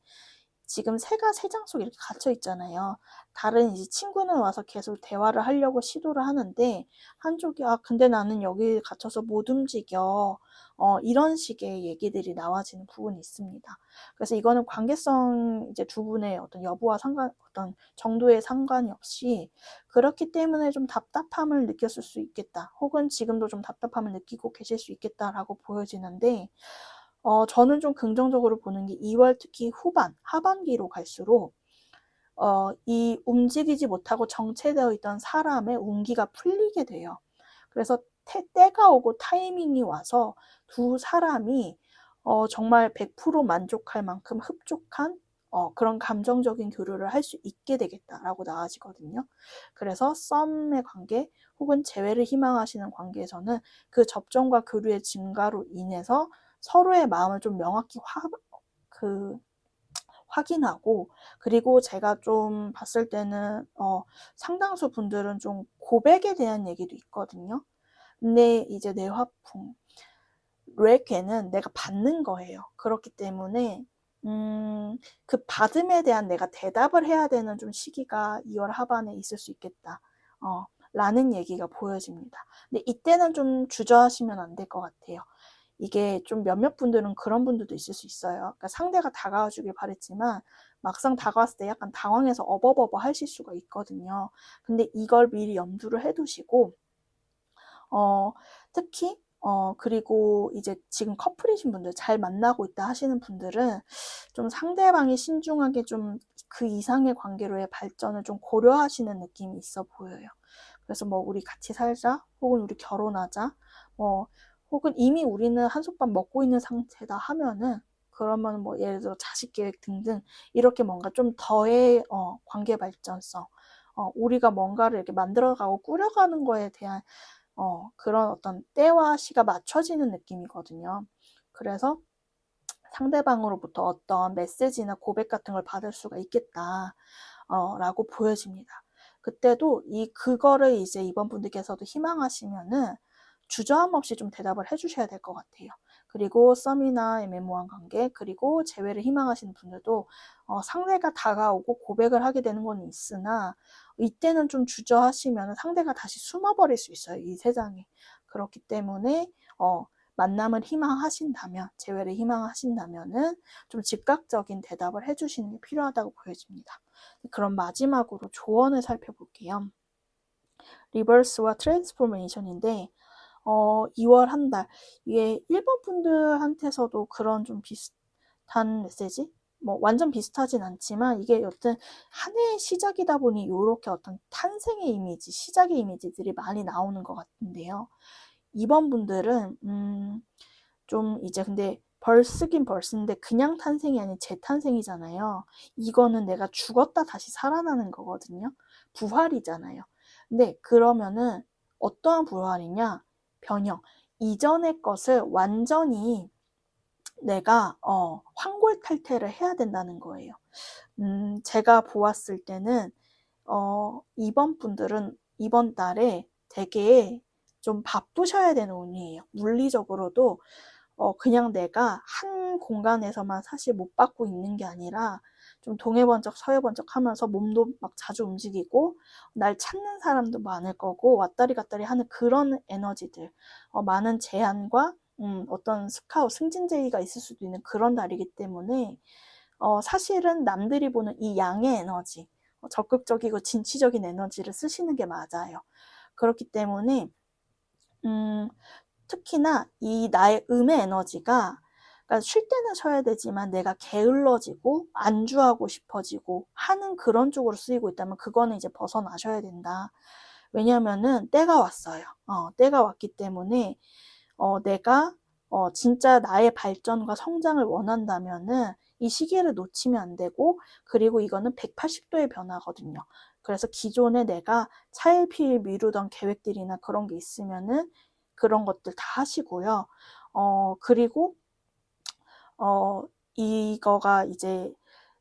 지금 새가 새장 속에 이렇게 갇혀 있잖아요. 다른 이제 친구는 와서 계속 대화를 하려고 시도를 하는데 한쪽이 근데 나는 여기 갇혀서 못 움직여. 이런 식의 얘기들이 나와지는 부분이 있습니다. 그래서 이거는 관계성 이제 두 분의 어떤 여부와 어떤 정도의 상관이 없이 그렇기 때문에 좀 답답함을 느꼈을 수 있겠다. 혹은 지금도 좀 답답함을 느끼고 계실 수 있겠다라고 보여지는데 저는 좀 긍정적으로 보는 게 2월 특히 하반기로 갈수록 이 움직이지 못하고 정체되어 있던 사람의 운기가 풀리게 돼요. 그래서 때가 오고 타이밍이 와서 두 사람이 정말 100% 만족할 만큼 흡족한 그런 감정적인 교류를 할 수 있게 되겠다라고 나아지거든요. 그래서 썸의 관계 혹은 재회를 희망하시는 관계에서는 그 접점과 교류의 증가로 인해서 서로의 마음을 좀 명확히 확인하고 그리고 제가 좀 봤을 때는 상당수 분들은 좀 고백에 대한 얘기도 있거든요. 근데 이제 내 화풍 레게는 내가 받는 거예요. 그렇기 때문에 그 받음에 대한 내가 대답을 해야 되는 좀 시기가 2월 하반에 있을 수 있겠다. 라는 얘기가 보여집니다. 근데 이때는 좀 주저하시면 안 될 것 같아요. 이게 좀 몇몇 분들은 그런 분들도 있을 수 있어요. 그러니까 상대가 다가와 주길 바랬지만 막상 다가왔을 때 약간 당황해서 어버버버 하실 수가 있거든요. 근데 이걸 미리 염두를 해두시고 특히 그리고 이제 지금 커플이신 분들 잘 만나고 있다 하시는 분들은 좀 상대방이 신중하게 좀 그 이상의 관계로의 발전을 좀 고려하시는 느낌이 있어 보여요. 그래서 뭐 우리 같이 살자 혹은 우리 결혼하자 혹은 이미 우리는 한솥밥 먹고 있는 상태다 하면은 그러면 뭐 예를 들어 자식 계획 등등 이렇게 뭔가 좀 더의 관계 발전성 우리가 뭔가를 이렇게 만들어가고 꾸려가는 거에 대한 그런 어떤 때와 시가 맞춰지는 느낌이거든요. 그래서 상대방으로부터 어떤 메시지나 고백 같은 걸 받을 수가 있겠다. 라고 보여집니다. 그때도 그거를 이제 이번 분들께서도 희망하시면은 주저함 없이 좀 대답을 해주셔야 될 것 같아요. 그리고 썸이나 애매모호한 관계, 그리고 재회를 희망하시는 분들도 상대가 다가오고 고백을 하게 되는 건 있으나 이때는 좀 주저하시면 상대가 다시 숨어버릴 수 있어요. 이 세상에. 그렇기 때문에 만남을 희망하신다면, 재회를 희망하신다면은 좀 즉각적인 대답을 해주시는 게 필요하다고 보여집니다. 그럼 마지막으로 조언을 살펴볼게요. 리버스와 트랜스포메이션인데 2월 한 달 이게 일본 분들한테서도 그런 좀 비슷한 메시지? 뭐 완전 비슷하진 않지만 이게 여튼 한 해의 시작이다 보니 이렇게 어떤 탄생의 이미지, 시작의 이미지들이 많이 나오는 것 같은데요. 이번 분들은 좀 이제 근데 벌스긴 벌스인데 그냥 탄생이 아닌 재탄생이잖아요. 이거는 내가 죽었다 다시 살아나는 거거든요. 부활이잖아요. 근데 그러면은 어떠한 부활이냐? 변형. 이전의 것을 완전히 내가 환골탈태를 해야 된다는 거예요. 제가 보았을 때는 이번 분들은 이번 달에 되게 좀 바쁘셔야 되는 운이에요. 물리적으로도 그냥 내가 한 공간에서만 사실 못 받고 있는 게 아니라 좀 동해번쩍 서해번쩍 하면서 몸도 막 자주 움직이고 날 찾는 사람도 많을 거고 왔다리 갔다리 하는 그런 에너지들, 많은 제안과 어떤 스카웃, 승진제의가 있을 수도 있는 그런 달이기 때문에 사실은 남들이 보는 이 양의 에너지, 적극적이고 진취적인 에너지를 쓰시는 게 맞아요. 그렇기 때문에 특히나 이 나의 음의 에너지가, 그러니까 쉴 때는 쉬어야 되지만 내가 게을러지고 안주하고 싶어지고 하는 그런 쪽으로 쓰이고 있다면 그거는 이제 벗어나셔야 된다. 왜냐면은 때가 왔어요. 때가 왔기 때문에 내가 진짜 나의 발전과 성장을 원한다면은 이 시기를 놓치면 안 되고, 그리고 이거는 180도의 변화거든요. 그래서 기존에 내가 차일피일 미루던 계획들이나 그런 게 있으면은 그런 것들 다 하시고요. 그리고 이거가 이제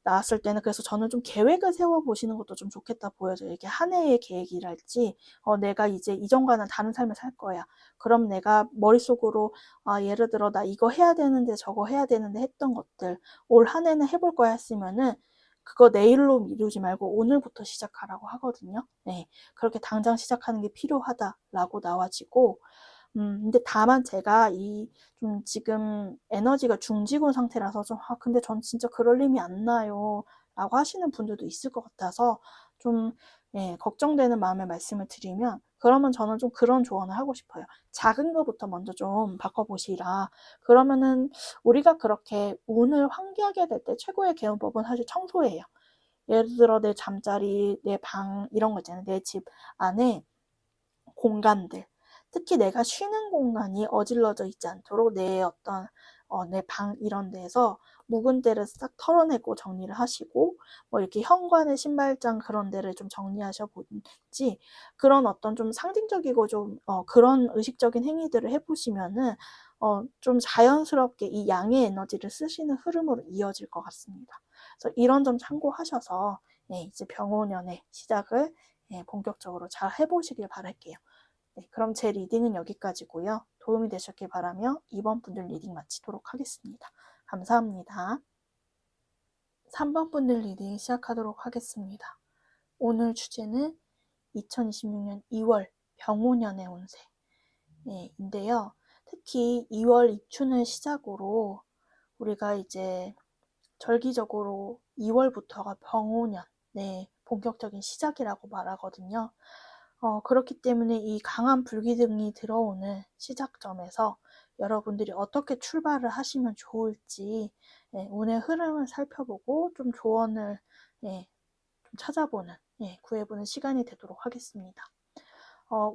나왔을 때는, 그래서 저는 좀 계획을 세워보시는 것도 좀 좋겠다 보여져요. 이게 한 해의 계획이랄지, 내가 이제 이전과는 다른 삶을 살 거야. 그럼 내가 머릿속으로, 예를 들어, 나 이거 해야 되는데 저거 해야 되는데 했던 것들, 올 한 해는 해볼 거야 했으면은, 그거 내일로 미루지 말고 오늘부터 시작하라고 하거든요. 네. 그렇게 당장 시작하는 게 필요하다라고 나와지고, 근데 다만 제가 좀 지금 에너지가 중지군 상태라서 좀, 근데 전 진짜 그럴 힘이 안 나요. 라고 하시는 분들도 있을 것 같아서 좀, 예, 걱정되는 마음에 말씀을 드리면, 그러면 저는 좀 그런 조언을 하고 싶어요. 작은 거부터 먼저 좀 바꿔보시라. 그러면은 우리가 그렇게 운을 환기하게 될 때 최고의 개운법은 사실 청소예요. 예를 들어 내 잠자리, 내 방, 이런 거 있잖아요. 내 집 안에 공간들, 특히 내가 쉬는 공간이 어질러져 있지 않도록 내 어떤 내 방 이런 데에서 묵은 데를 싹 털어내고 정리를 하시고, 뭐 이렇게 현관의 신발장 그런 데를 좀 정리하셔 보든지, 그런 어떤 좀 상징적이고 좀 그런 의식적인 행위들을 해보시면은 좀 자연스럽게 이 양의 에너지를 쓰시는 흐름으로 이어질 것 같습니다. 그래서 이런 점 참고하셔서 이제 병오년의 시작을 본격적으로 잘 해보시길 바랄게요. 네, 그럼 제 리딩은 여기까지고요. 도움이 되셨길 바라며 이번 분들 리딩 마치도록 하겠습니다. 감사합니다. 3번 분들 리딩 시작하도록 하겠습니다. 오늘 주제는 2026년 2월 병오년의 운세인데요. 특히 2월 입춘을 시작으로 우리가 이제 절기적으로 2월부터가 병오년, 본격적인 시작이라고 말하거든요. 그렇기 때문에 이 강한 불기둥이 들어오는 시작점에서 여러분들이 어떻게 출발을 하시면 좋을지 운의 흐름을 살펴보고 좀 조언을 좀 찾아보는, 구해보는 시간이 되도록 하겠습니다.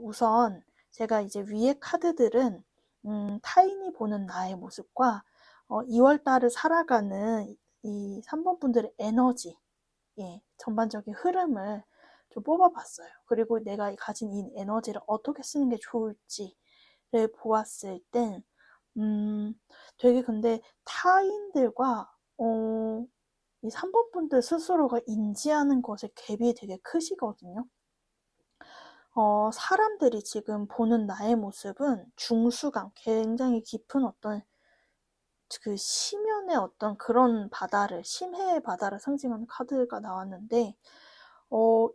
우선 제가 이제 위에 카드들은 타인이 보는 나의 모습과 2월달을 살아가는 이 3번 분들의 에너지, 전반적인 흐름을 좀 뽑아봤어요. 그리고 내가 가진 이 에너지를 어떻게 쓰는 게 좋을지를 보았을 땐, 되게 근데 타인들과, 이 3번 분들 스스로가 인지하는 것의 갭이 되게 크시거든요. 사람들이 지금 보는 나의 모습은 중수감, 굉장히 깊은 어떤 그 심연의 어떤 그런 바다를, 심해의 바다를 상징하는 카드가 나왔는데,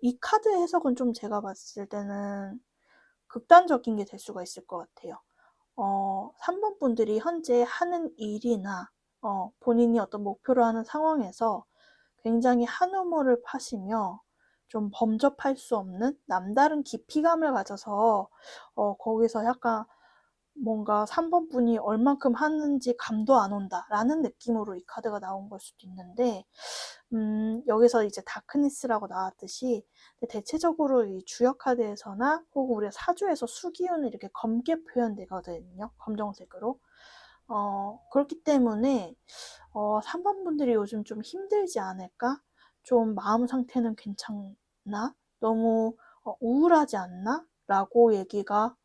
이 카드 해석은 좀 제가 봤을 때는 극단적인 게 될 수가 있을 것 같아요. 3번 분들이 현재 하는 일이나, 본인이 어떤 목표를 하는 상황에서 굉장히 한 우물을 파시며 좀 범접할 수 없는 남다른 깊이감을 가져서 거기서 약간 뭔가 3번 분이 얼만큼 하는지 감도 안 온다 라는 느낌으로 이 카드가 나온 걸 수도 있는데, 여기서 이제 다크니스라고 나왔듯이 대체적으로 이 주역 카드에서나 혹은 우리가 사주에서 수기운이 이렇게 검게 표현되거든요. 검정색으로. 그렇기 때문에 3번 분들이 요즘 좀 힘들지 않을까? 좀 마음 상태는 괜찮나? 너무 우울하지 않나? 라고 얘기가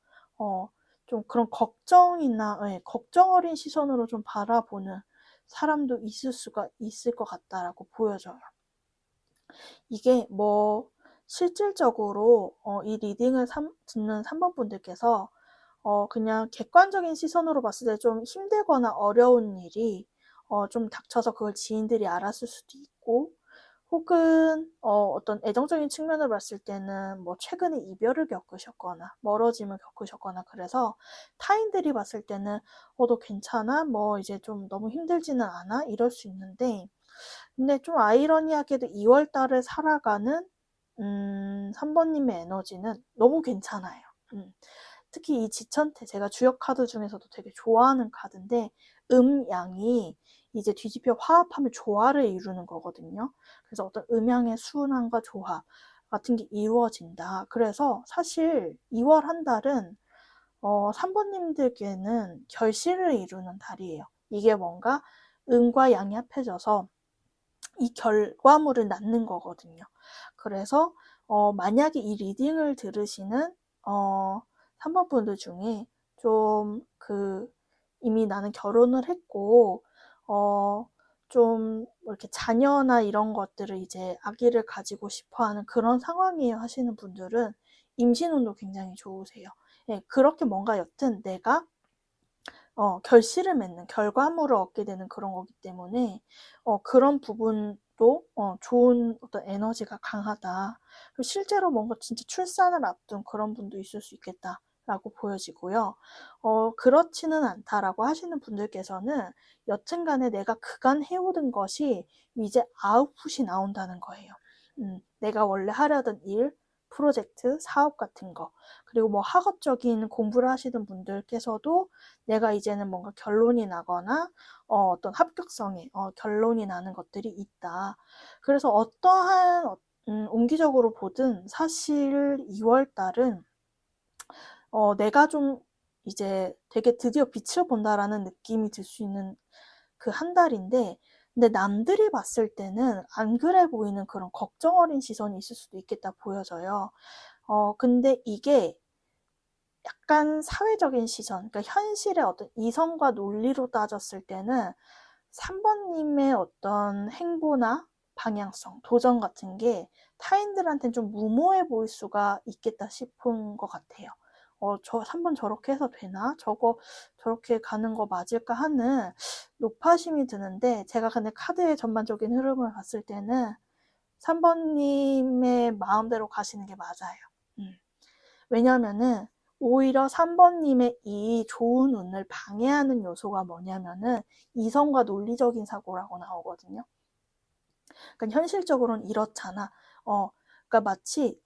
좀 그런 걱정이나 걱정 어린 시선으로 좀 바라보는 사람도 있을 수가 있을 것 같다라고 보여져요. 이게 뭐 실질적으로 이 리딩을 듣는 3번 분들께서 그냥 객관적인 시선으로 봤을 때 좀 힘들거나 어려운 일이 좀 닥쳐서 그걸 지인들이 알았을 수도 있고, 혹은 어떤 애정적인 측면을 봤을 때는 뭐 최근에 이별을 겪으셨거나 멀어짐을 겪으셨거나, 그래서 타인들이 봤을 때는 너 괜찮아? 뭐 이제 좀 너무 힘들지는 않아? 이럴 수 있는데, 근데 좀 아이러니하게도 2월 달을 살아가는 3번님의 에너지는 너무 괜찮아요. 특히 이 지천태, 제가 주역 카드 중에서도 되게 좋아하는 카드인데, 양이 이제 뒤집혀 화합하면 조화를 이루는 거거든요. 그래서 어떤 음양의 순환과 조합 같은 게 이루어진다. 그래서 사실 2월 한 달은 3번님들께는 결실을 이루는 달이에요. 이게 뭔가 음과 양이 합해져서 이 결과물을 낳는 거거든요. 그래서 만약에 이 리딩을 들으시는 3번 분들 중에 좀 이미 나는 결혼을 했고 좀 이렇게 자녀나 이런 것들을 이제 아기를 가지고 싶어하는 그런 상황이에요 하시는 분들은 임신운도 굉장히 좋으세요. 예, 그렇게 뭔가 여튼 내가 결실을 맺는 결과물을 얻게 되는 그런 거기 때문에 그런 부분도 좋은 어떤 에너지가 강하다. 그리고 실제로 뭔가 진짜 출산을 앞둔 그런 분도 있을 수 있겠다라고 보여지고요. 그렇지는 않다라고 하시는 분들께서는 여튼간에 내가 그간 해오던 것이 이제 아웃풋이 나온다는 거예요. 내가 원래 하려던 일, 프로젝트, 사업 같은 거, 그리고 뭐 학업적인 공부를 하시던 분들께서도 내가 이제는 뭔가 결론이 나거나 어떤 합격성에 결론이 나는 것들이 있다. 그래서 어떠한 옹기적으로 보든 사실 2월 달은 내가 좀 이제 되게 드디어 빛을 본다라는 느낌이 들 수 있는 그 한 달인데, 근데 남들이 봤을 때는 안 그래 보이는 그런 걱정 어린 시선이 있을 수도 있겠다 보여져요. 근데 이게 약간 사회적인 시선, 그러니까 현실의 어떤 이성과 논리로 따졌을 때는 3번님의 어떤 행보나 방향성, 도전 같은 게 타인들한테는 좀 무모해 보일 수가 있겠다 싶은 것 같아요. 저 3번 저렇게 해서 되나? 저렇게 가는 거 맞을까 하는 높아심이 드는데, 제가 근데 카드의 전반적인 흐름을 봤을 때는 3번님의 마음대로 가시는 게 맞아요. 왜냐면은 오히려 3번님의 이 좋은 운을 방해하는 요소가 뭐냐면은 이성과 논리적인 사고라고 나오거든요. 그러니까 현실적으로는 이렇잖아. 그러니까 마치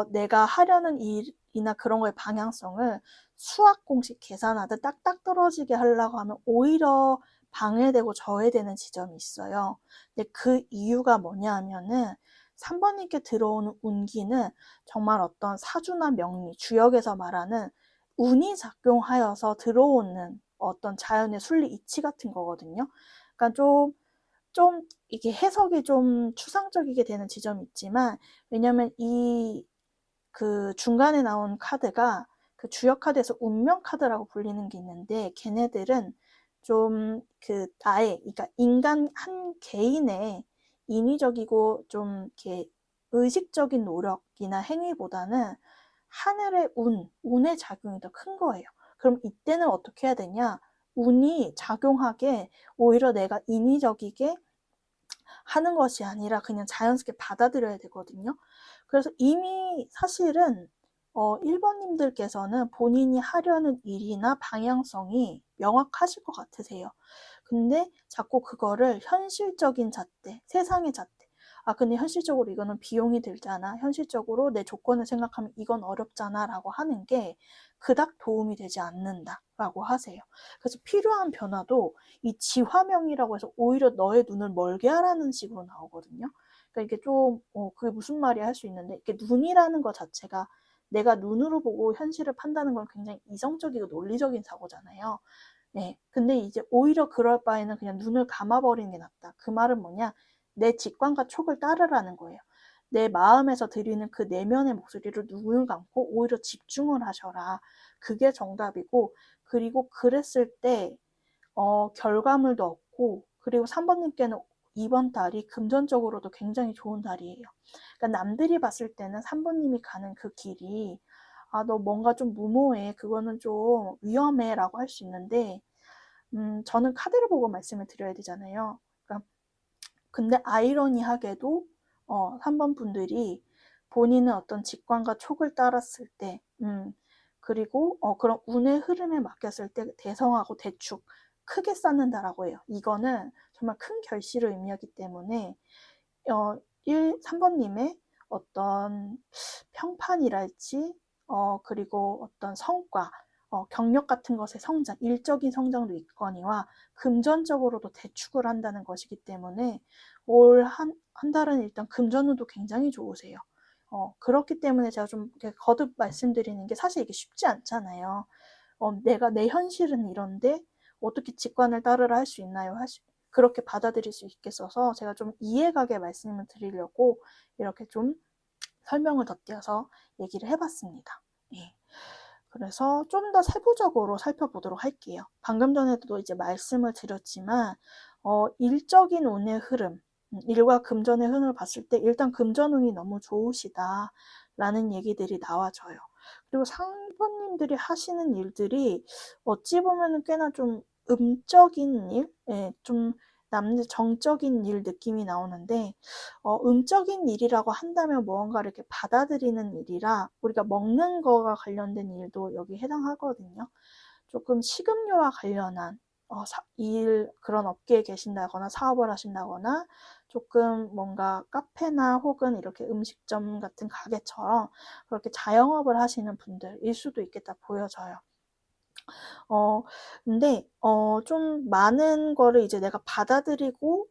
내가 하려는 일이나 그런 거의 방향성을 수학 공식 계산하듯 딱딱 떨어지게 하려고 하면 오히려 방해되고 저해되는 지점이 있어요. 근데 그 이유가 뭐냐 하면은 3번님께 들어오는 운기는 정말 어떤 사주나 명리, 주역에서 말하는 운이 작용하여서 들어오는 어떤 자연의 순리 이치 같은 거거든요. 그러니까 좀 이게 해석이 좀 추상적이게 되는 지점이 있지만, 왜냐면 그 중간에 나온 카드가 그 주역 카드에서 운명 카드라고 불리는 게 있는데, 걔네들은 좀 그러니까 인간 한 개인의 인위적이고 좀 이렇게 의식적인 노력이나 행위보다는 하늘의 운의 작용이 더 큰 거예요. 그럼 이때는 어떻게 해야 되냐? 운이 작용하게 오히려 내가 인위적이게 하는 것이 아니라 그냥 자연스럽게 받아들여야 되거든요. 그래서 이미 사실은 1번님들께서는 본인이 하려는 일이나 방향성이 명확하실 것 같으세요. 근데 자꾸 그거를 현실적인 잣대, 세상의 잣대, 근데 현실적으로 이거는 비용이 들잖아, 현실적으로 내 조건을 생각하면 이건 어렵잖아 라고 하는 게 그닥 도움이 되지 않는다 라고 하세요. 그래서 필요한 변화도 이 지화명이라고 해서 오히려 너의 눈을 멀게 하라는 식으로 나오거든요. 그러니까 이게 좀 그게 무슨 말이야 할 수 있는데, 이게 눈이라는 것 자체가 내가 눈으로 보고 현실을 판다는 건 굉장히 이성적이고 논리적인 사고잖아요. 네. 근데 이제 오히려 그럴 바에는 그냥 눈을 감아버리는 게 낫다. 그 말은 뭐냐? 내 직관과 촉을 따르라는 거예요. 내 마음에서 들리는 그 내면의 목소리를 눈을 감고 오히려 집중을 하셔라. 그게 정답이고, 그리고 그랬을 때 결과물도 없고 그리고 3번님께는 이번 달이 금전적으로도 굉장히 좋은 달이에요. 그러니까 남들이 봤을 때는 3번님이 가는 그 길이 너 뭔가 좀 무모해, 그거는 좀 위험해 라고 할 수 있는데 저는 카드를 보고 말씀을 드려야 되잖아요. 그러니까 근데 아이러니하게도 3번 분들이 본인은 어떤 직관과 촉을 따랐을 때 그리고 그런 운의 흐름에 맡겼을 때 대성하고 대축 크게 쌓는다라고 해요. 이거는 정말 큰 결실을 의미하기 때문에 3번님의 어떤 평판이랄지 그리고 어떤 성과 경력 같은 것의 성장, 일적인 성장도 있거니와 금전적으로도 대축을 한다는 것이기 때문에 올 한 달은 일단 금전운도 굉장히 좋으세요. 그렇기 때문에 제가 좀 거듭 말씀드리는 게 사실 이게 쉽지 않잖아요. 내가 내 현실은 이런데 어떻게 직관을 따르라 할 수 있나요? 그렇게 받아들일 수 있겠어서 제가 좀 이해가게 말씀을 드리려고 이렇게 좀 설명을 덧대어서 얘기를 해봤습니다. 예. 그래서 좀 더 세부적으로 살펴보도록 할게요. 방금 전에도 이제 말씀을 드렸지만 일적인 운의 흐름, 일과 금전의 흐름을 봤을 때 일단 금전운이 너무 좋으시다 라는 얘기들이 나와져요. 그리고 상번님들이 하시는 일들이 어찌 보면 꽤나 좀 음적인 일, 좀 정적인 일 느낌이 나오는데 음적인 일이라고 한다면 무언가를 이렇게 받아들이는 일이라 우리가 먹는 거가 관련된 일도 여기 해당하거든요. 조금 식음료와 관련한 그런 업계에 계신다거나 사업을 하신다거나 조금 뭔가 카페나 혹은 이렇게 음식점 같은 가게처럼 그렇게 자영업을 하시는 분들일 수도 있겠다 보여져요. 근데 좀 많은 거를 이제 내가 받아들이고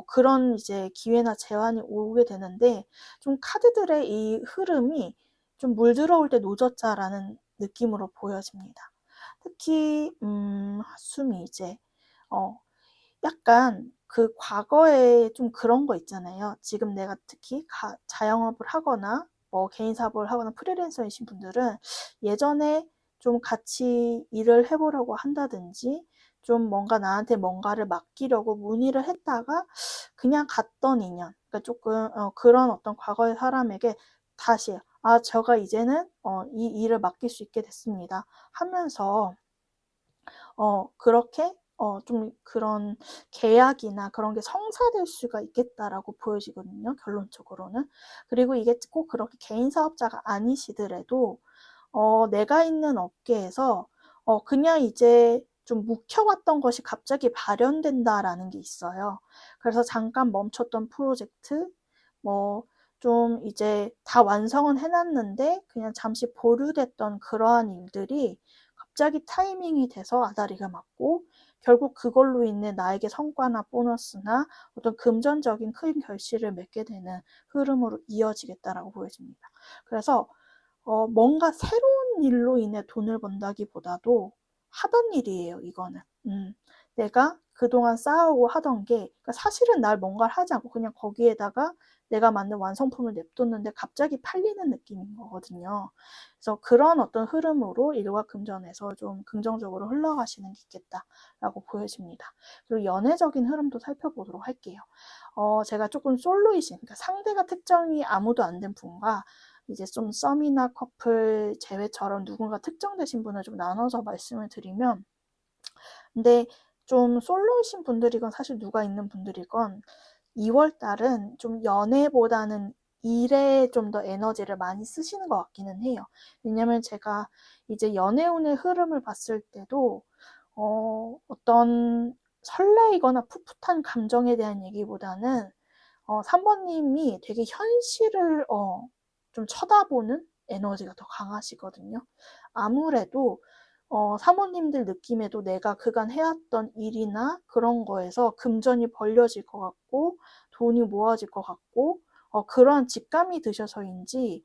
그런 이제 기회나 제한이 오게 되는데 좀 카드들의 이 흐름이 좀 물들어올 때 노젓자라는 느낌으로 보여집니다. 특히 하수미 이제 약간 그 과거에 좀 그런 거 있잖아요. 지금 내가 특히 자영업을 하거나 뭐 개인 사업을 하거나 프리랜서이신 분들은 예전에 좀 같이 일을 해보려고 한다든지 좀 뭔가 나한테 뭔가를 맡기려고 문의를 했다가 그냥 갔던 인연, 그러니까 조금 그런 어떤 과거의 사람에게 다시 제가 이제는 이 일을 맡길 수 있게 됐습니다 하면서 그렇게 좀 그런 계약이나 그런 게 성사될 수가 있겠다라고 보여지거든요, 결론적으로는. 그리고 이게 꼭 그렇게 개인 사업자가 아니시더라도 내가 있는 업계에서 그냥 이제 좀 묵혀왔던 것이 갑자기 발현된다라는 게 있어요. 그래서 잠깐 멈췄던 프로젝트, 뭐 좀 이제 다 완성은 해놨는데 그냥 잠시 보류됐던 그러한 일들이 갑자기 타이밍이 돼서 아다리가 맞고 결국 그걸로 인해 나에게 성과나 보너스나 어떤 금전적인 큰 결실을 맺게 되는 흐름으로 이어지겠다라고 보여집니다. 그래서 뭔가 새로운 일로 인해 돈을 번다기보다도 하던 일이에요, 이거는. 내가 그동안 쌓아오고 하던 게, 그러니까 사실은 날 뭔가를 하지 않고 그냥 거기에다가 내가 만든 완성품을 냅뒀는데 갑자기 팔리는 느낌인 거거든요. 그래서 그런 어떤 흐름으로 일과 금전에서 좀 긍정적으로 흘러가시는 게 있겠다라고 보여집니다. 그리고 연애적인 흐름도 살펴보도록 할게요. 제가 조금 솔로이신, 그러니까 상대가 특정이 아무도 안 된 분과 이제 좀 썸이나 커플 제외처럼 누군가 특정되신 분을 좀 나눠서 말씀을 드리면, 근데 좀 솔로이신 분들이건 사실 누가 있는 분들이건 2월 달은 좀 연애보다는 일에 좀 더 에너지를 많이 쓰시는 것 같기는 해요. 왜냐면 제가 이제 연애운의 흐름을 봤을 때도 어떤 설레이거나 풋풋한 감정에 대한 얘기보다는 3번님이 되게 현실을 좀 쳐다보는 에너지가 더 강하시거든요. 아무래도 사모님들 느낌에도 내가 그간 해왔던 일이나 그런 거에서 금전이 벌려질 것 같고 돈이 모아질 것 같고 그러한 직감이 드셔서인지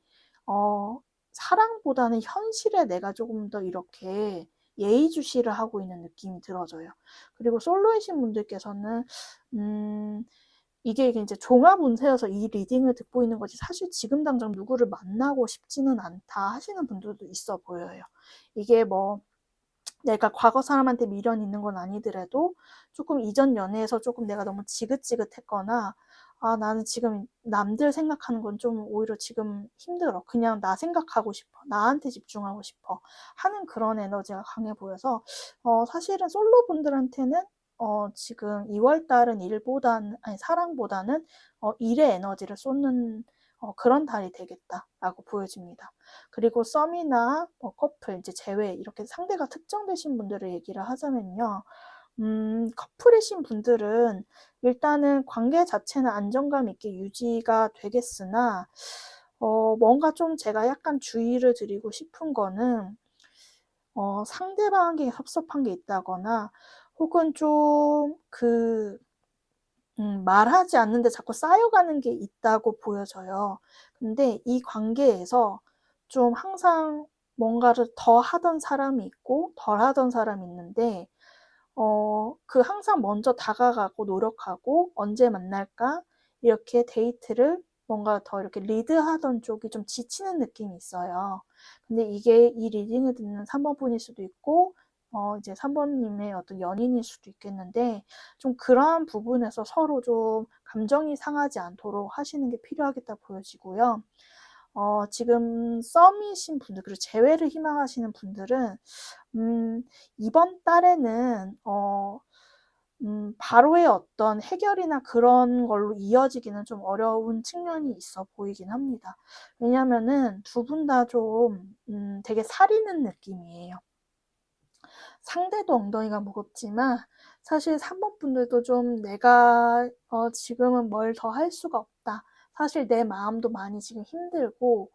사랑보다는 현실에 내가 조금 더 이렇게 예의주시를 하고 있는 느낌이 들어져요. 그리고 솔로이신 분들께서는 이게 이제 종합 운세여서 이 리딩을 듣고 있는 거지 사실 지금 당장 누구를 만나고 싶지는 않다 하시는 분들도 있어 보여요. 이게 뭐 내가 과거 사람한테 미련 있는 건 아니더라도 조금 이전 연애에서 조금 내가 너무 지긋지긋했거나 나는 지금 남들 생각하는 건 좀 오히려 지금 힘들어. 그냥 나 생각하고 싶어. 나한테 집중하고 싶어. 하는 그런 에너지가 강해 보여서 사실은 솔로분들한테는 지금 2월 달은 사랑보다는 일의 에너지를 쏟는 그런 달이 되겠다라고 보여집니다. 그리고 썸이나 커플 이제 제외 이렇게 상대가 특정되신 분들을 얘기를 하자면요. 커플이신 분들은 일단은 관계 자체는 안정감 있게 유지가 되겠으나 뭔가 좀 제가 약간 주의를 드리고 싶은 거는 상대방에게 섭섭한 게 있다거나 혹은 좀 말하지 않는데 자꾸 쌓여가는 게 있다고 보여져요. 근데 이 관계에서 좀 항상 뭔가를 더 하던 사람이 있고 덜 하던 사람이 있는데 항상 먼저 다가가고 노력하고 언제 만날까 이렇게 데이트를 뭔가 더 이렇게 리드하던 쪽이 좀 지치는 느낌이 있어요. 근데 이게 이 리딩을 듣는 3번 분일 수도 있고 이제 3번님의 어떤 연인일 수도 있겠는데 좀 그러한 부분에서 서로 좀 감정이 상하지 않도록 하시는 게 필요하겠다 보여지고요. 지금 썸이신 분들 그리고 재회를 희망하시는 분들은 이번 달에는 바로의 어떤 해결이나 그런 걸로 이어지기는 좀 어려운 측면이 있어 보이긴 합니다. 왜냐면은 두 분 다 좀 되게 사리는 느낌이에요. 상대도 엉덩이가 무겁지만 사실 3번 분들도 좀 내가 지금은 뭘 더 할 수가 없다. 사실 내 마음도 많이 지금 힘들고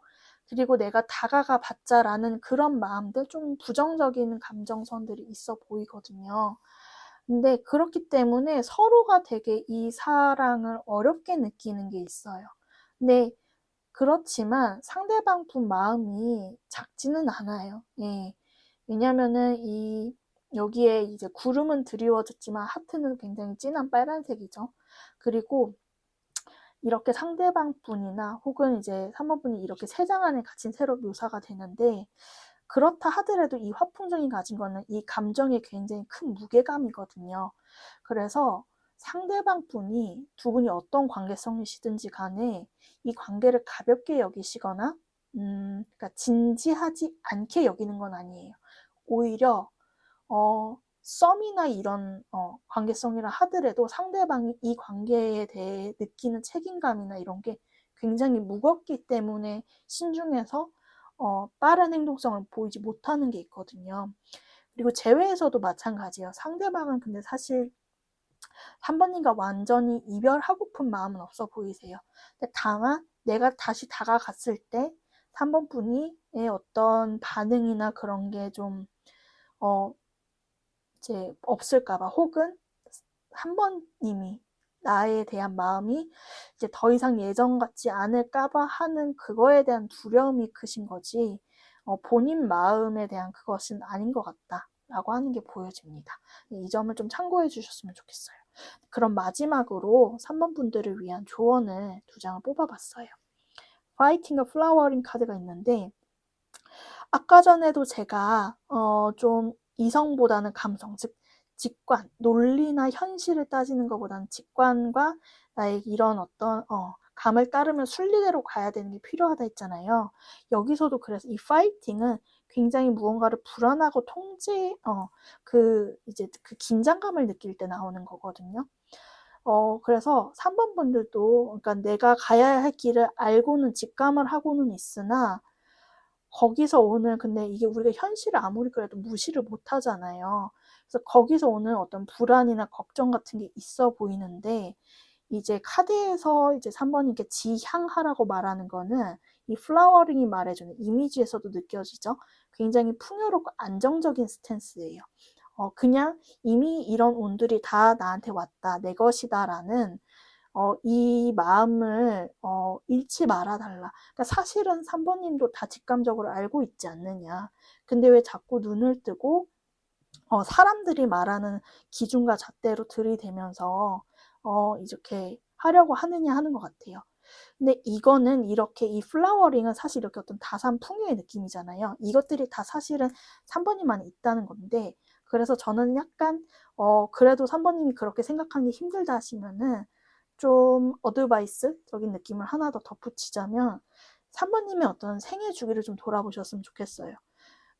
그리고 내가 다가가 봤자라는 그런 마음들 좀 부정적인 감정선들이 있어 보이거든요. 근데 그렇기 때문에 서로가 되게 이 사랑을 어렵게 느끼는 게 있어요. 근데 그렇지만 상대방 분 마음이 작지는 않아요. 예. 왜냐면은 여기에 이제 구름은 드리워졌지만 하트는 굉장히 진한 빨간색이죠. 그리고 이렇게 상대방 분이나 혹은 이제 3번 분이 이렇게 세 장 안에 갇힌 새로 묘사가 되는데 그렇다 하더라도 이 화풍정이 가진 거는 이 감정에 굉장히 큰 무게감이거든요. 그래서 상대방 분이 두 분이 어떤 관계성이시든지 간에 이 관계를 가볍게 여기시거나 그러니까 진지하지 않게 여기는 건 아니에요. 오히려 썸이나 이런 관계성이라 하더라도 상대방이 이 관계에 대해 느끼는 책임감이나 이런 게 굉장히 무겁기 때문에 신중해서 빠른 행동성을 보이지 못하는 게 있거든요. 그리고 재회에서도 마찬가지예요. 상대방은 근데 사실 3번님과 완전히 이별하고픈 마음은 없어 보이세요. 근데 다만 내가 다시 다가갔을 때 3번 분이 어떤 반응이나 그런 게좀 이제 없을까봐 혹은 3번님이 나에 대한 마음이 이제 더 이상 예전 같지 않을까봐 하는 그거에 대한 두려움이 크신 거지 본인 마음에 대한 그것은 아닌 것 같다라고 하는 게 보여집니다. 이 점을 좀 참고해 주셨으면 좋겠어요. 그럼 마지막으로 3번 분들을 위한 조언을 두 장을 뽑아봤어요. 파이팅과 플라워링 카드가 있는데 아까 전에도 제가 좀 이성보다는 감성, 즉 직관, 논리나 현실을 따지는 것보다는 직관과 나의 이런 어떤 감을 따르면 순리대로 가야 되는 게 필요하다 했잖아요. 여기서도 그래서 이 파이팅은 굉장히 무언가를 불안하고 이제 그 긴장감을 느낄 때 나오는 거거든요. 그래서 3번 분들도 그러니까 내가 가야 할 길을 알고는 직감을 하고는 있으나 거기서 오는 근데 이게 우리가 현실을 아무리 그래도 무시를 못 하잖아요. 그래서 거기서 오는 어떤 불안이나 걱정 같은 게 있어 보이는데 이제 카드에서 이제 3번이 이렇게 지향하라고 말하는 거는 이 플라워링이 말해주는 이미지에서도 느껴지죠. 굉장히 풍요롭고 안정적인 스탠스예요. 그냥 이미 이런 운들이 다 나한테 왔다, 내 것이다라는 이 마음을 잃지 말아달라. 그러니까 사실은 3번님도 다 직감적으로 알고 있지 않느냐. 근데 왜 자꾸 눈을 뜨고 사람들이 말하는 기준과 잣대로 들이대면서 이렇게 하려고 하느냐 하는 것 같아요. 근데 이거는 이렇게 이 플라워링은 사실 이렇게 어떤 다산 풍요의 느낌이잖아요. 이것들이 다 사실은 3번님 안에 있다는 건데, 그래서 저는 약간 그래도 3번님이 그렇게 생각하기 힘들다 하시면은 좀 어드바이스적인 느낌을 하나 더 덧붙이자면 3번님의 어떤 생애 주기를 좀 돌아보셨으면 좋겠어요.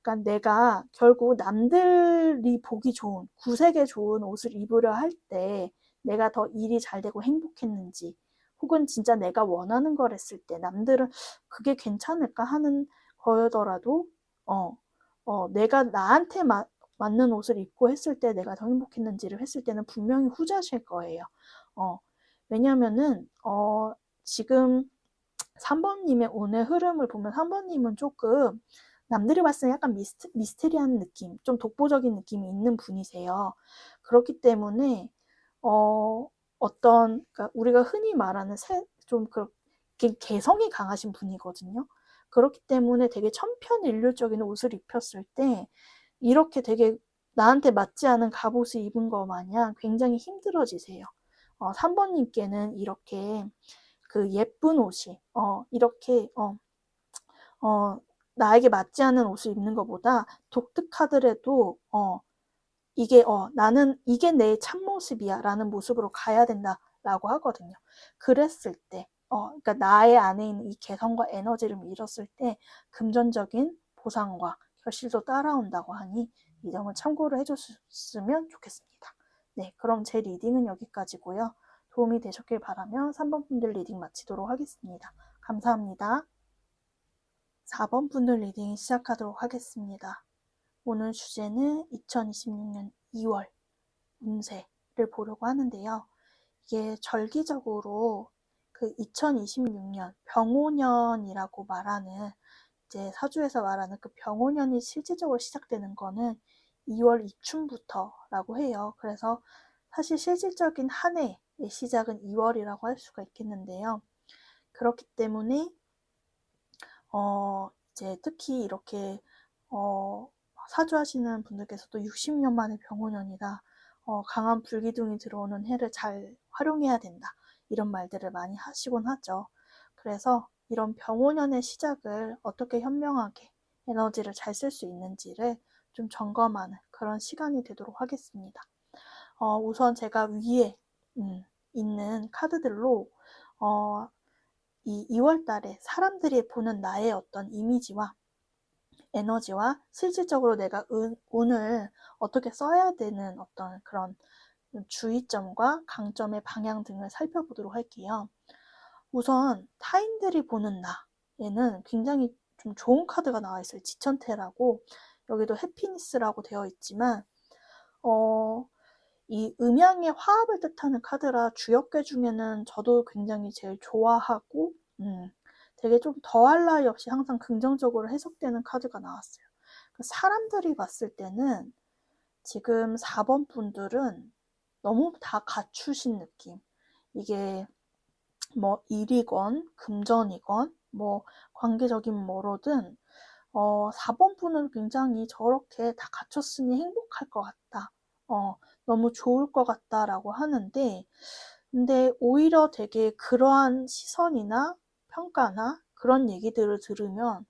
그러니까 내가 결국 남들이 보기 좋은, 구색에 좋은 옷을 입으려 할 때 내가 더 일이 잘 되고 행복했는지, 혹은 진짜 내가 원하는 걸 했을 때 남들은 그게 괜찮을까 하는 거더라도 내가 나한테 맞는 옷을 입고 했을 때 내가 더 행복했는지를 했을 때는 분명히 후자실 거예요. 왜냐면은 지금 3번님의 오늘 흐름을 보면 3번님은 조금 남들이 봤을 때 약간 미스테리한 느낌, 좀 독보적인 느낌이 있는 분이세요. 그렇기 때문에 그러니까 우리가 흔히 말하는 좀 그렇게 개성이 강하신 분이거든요. 그렇기 때문에 되게 천편일률적인 옷을 입혔을 때 이렇게 되게 나한테 맞지 않은 갑옷을 입은 거 마냥 굉장히 힘들어지세요. 3번님께는 이렇게 그 예쁜 옷이 이렇게 나에게 맞지 않는 옷을 입는 것보다 독특하더라도 나는 이게 내 참모습이야 라는 모습으로 가야 된다라고 하거든요. 그랬을 때 그러니까 나의 안에 있는 이 개성과 에너지를 잃었을 때 금전적인 보상과 결실도 따라온다고 하니 이 점을 참고를 해줬으면 좋겠습니다. 네, 그럼 제 리딩은 여기까지고요. 도움이 되셨길 바라며 3번 분들 리딩 마치도록 하겠습니다. 감사합니다. 4번 분들 리딩 시작하도록 하겠습니다. 오늘 주제는 2026년 2월 운세를 보려고 하는데요. 이게 절기적으로 그 2026년 병오년이라고 말하는 이제 사주에서 말하는 그 병오년이 실질적으로 시작되는 거는 2월 이춘부터라고 해요. 그래서 사실 실질적인 한 해의 시작은 2월이라고 할 수가 있겠는데요. 그렇기 때문에 이제 특히 이렇게 사주하시는 분들께서도 60년 만에 병오년이다. 강한 불기둥이 들어오는 해를 잘 활용해야 된다. 이런 말들을 많이 하시곤 하죠. 그래서 이런 병오년의 시작을 어떻게 현명하게 에너지를 잘 쓸 수 있는지를 좀 점검하는 그런 시간이 되도록 하겠습니다. 우선 제가 위에 있는 카드들로 이 2월 달에 사람들이 보는 나의 어떤 이미지와 에너지와 실질적으로 내가 운을 어떻게 써야 되는 어떤 그런 주의점과 강점의 방향 등을 살펴보도록 할게요. 우선 타인들이 보는 나에는 굉장히 좀 좋은 카드가 나와 있어요. 지천태라고 여기도 해피니스라고 되어 있지만 이 음양의 화합을 뜻하는 카드라 주역괴 중에는 저도 굉장히 제일 좋아하고 되게 좀 더할 나위 없이 항상 긍정적으로 해석되는 카드가 나왔어요. 사람들이 봤을 때는 지금 4번 분들은 너무 다 갖추신 느낌. 이게 뭐 일이건 금전이건 뭐 관계적인 뭐로든 4번 분은 굉장히 저렇게 다 갖췄으니 행복할 것 같다. 너무 좋을 것 같다라고 하는데 근데 오히려 되게 그러한 시선이나 평가나 그런 얘기들을 들으면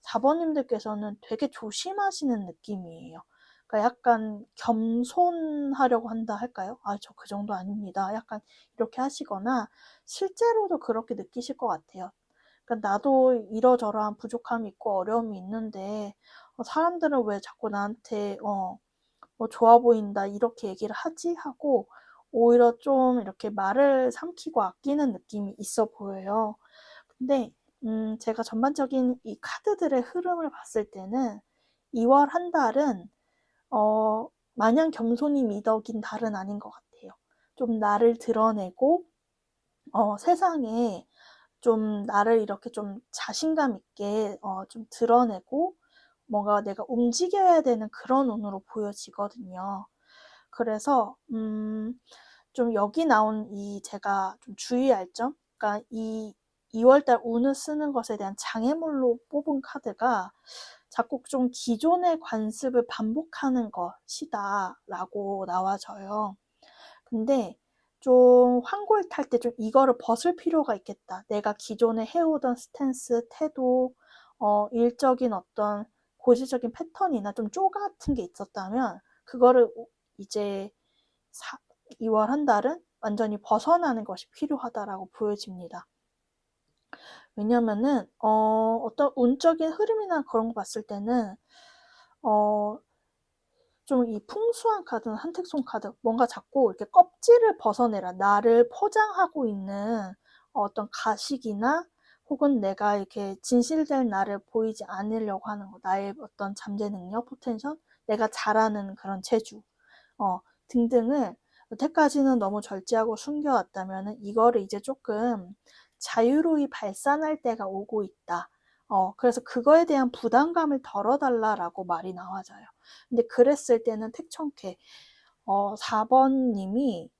4번님들께서는 되게 조심하시는 느낌이에요. 그러니까 약간 겸손하려고 한다 할까요? 저 그 정도 아닙니다. 약간 이렇게 하시거나 실제로도 그렇게 느끼실 것 같아요. 그러니까 나도 이러저러한 부족함이 있고 어려움이 있는데 사람들은 왜 자꾸 나한테 뭐 좋아 보인다 이렇게 얘기를 하지 하고 오히려 좀 이렇게 말을 삼키고 아끼는 느낌이 있어 보여요. 근데 제가 전반적인 이 카드들의 흐름을 봤을 때는 2월 한 달은 마냥 겸손히 미덕인 달은 아닌 것 같아요. 좀 나를 드러내고 세상에 좀 나를 이렇게 좀 자신감 있게 좀 드러내고 뭔가 내가 움직여야 되는 그런 운으로 보여지거든요. 그래서 좀 여기 나온 이 제가 좀 주의할 점, 그러니까 이 2월달 운을 쓰는 것에 대한 장애물로 뽑은 카드가 자꾸 좀 기존의 관습을 반복하는 것이다라고 나와져요. 근데 좀 환골 탈 때 좀 이거를 벗을 필요가 있겠다. 내가 기존에 해오던 스탠스, 태도, 일적인 어떤 고질적인 패턴이나 좀 쪼 같은 게 있었다면 그거를 이제 2월 한 달은 완전히 벗어나는 것이 필요하다라고 보여집니다. 왜냐면은 어떤 운적인 흐름이나 그런 거 봤을 때는 좀 이 풍수한 카드는 한택송 카드 뭔가 자꾸 이렇게 껍질을 벗어내라. 나를 포장하고 있는 어떤 가식이나 혹은 내가 이렇게 진실된 나를 보이지 않으려고 하는 거. 나의 어떤 잠재 능력, 포텐셜, 내가 잘하는 그런 재주 등등을 여태까지는 너무 절제하고 숨겨왔다면 이거를 이제 조금 자유로이 발산할 때가 오고 있다. 그래서 그거에 대한 부담감을 덜어달라라고 말이 나와져요. 근데 그랬을 때는 택청쾌 4번님이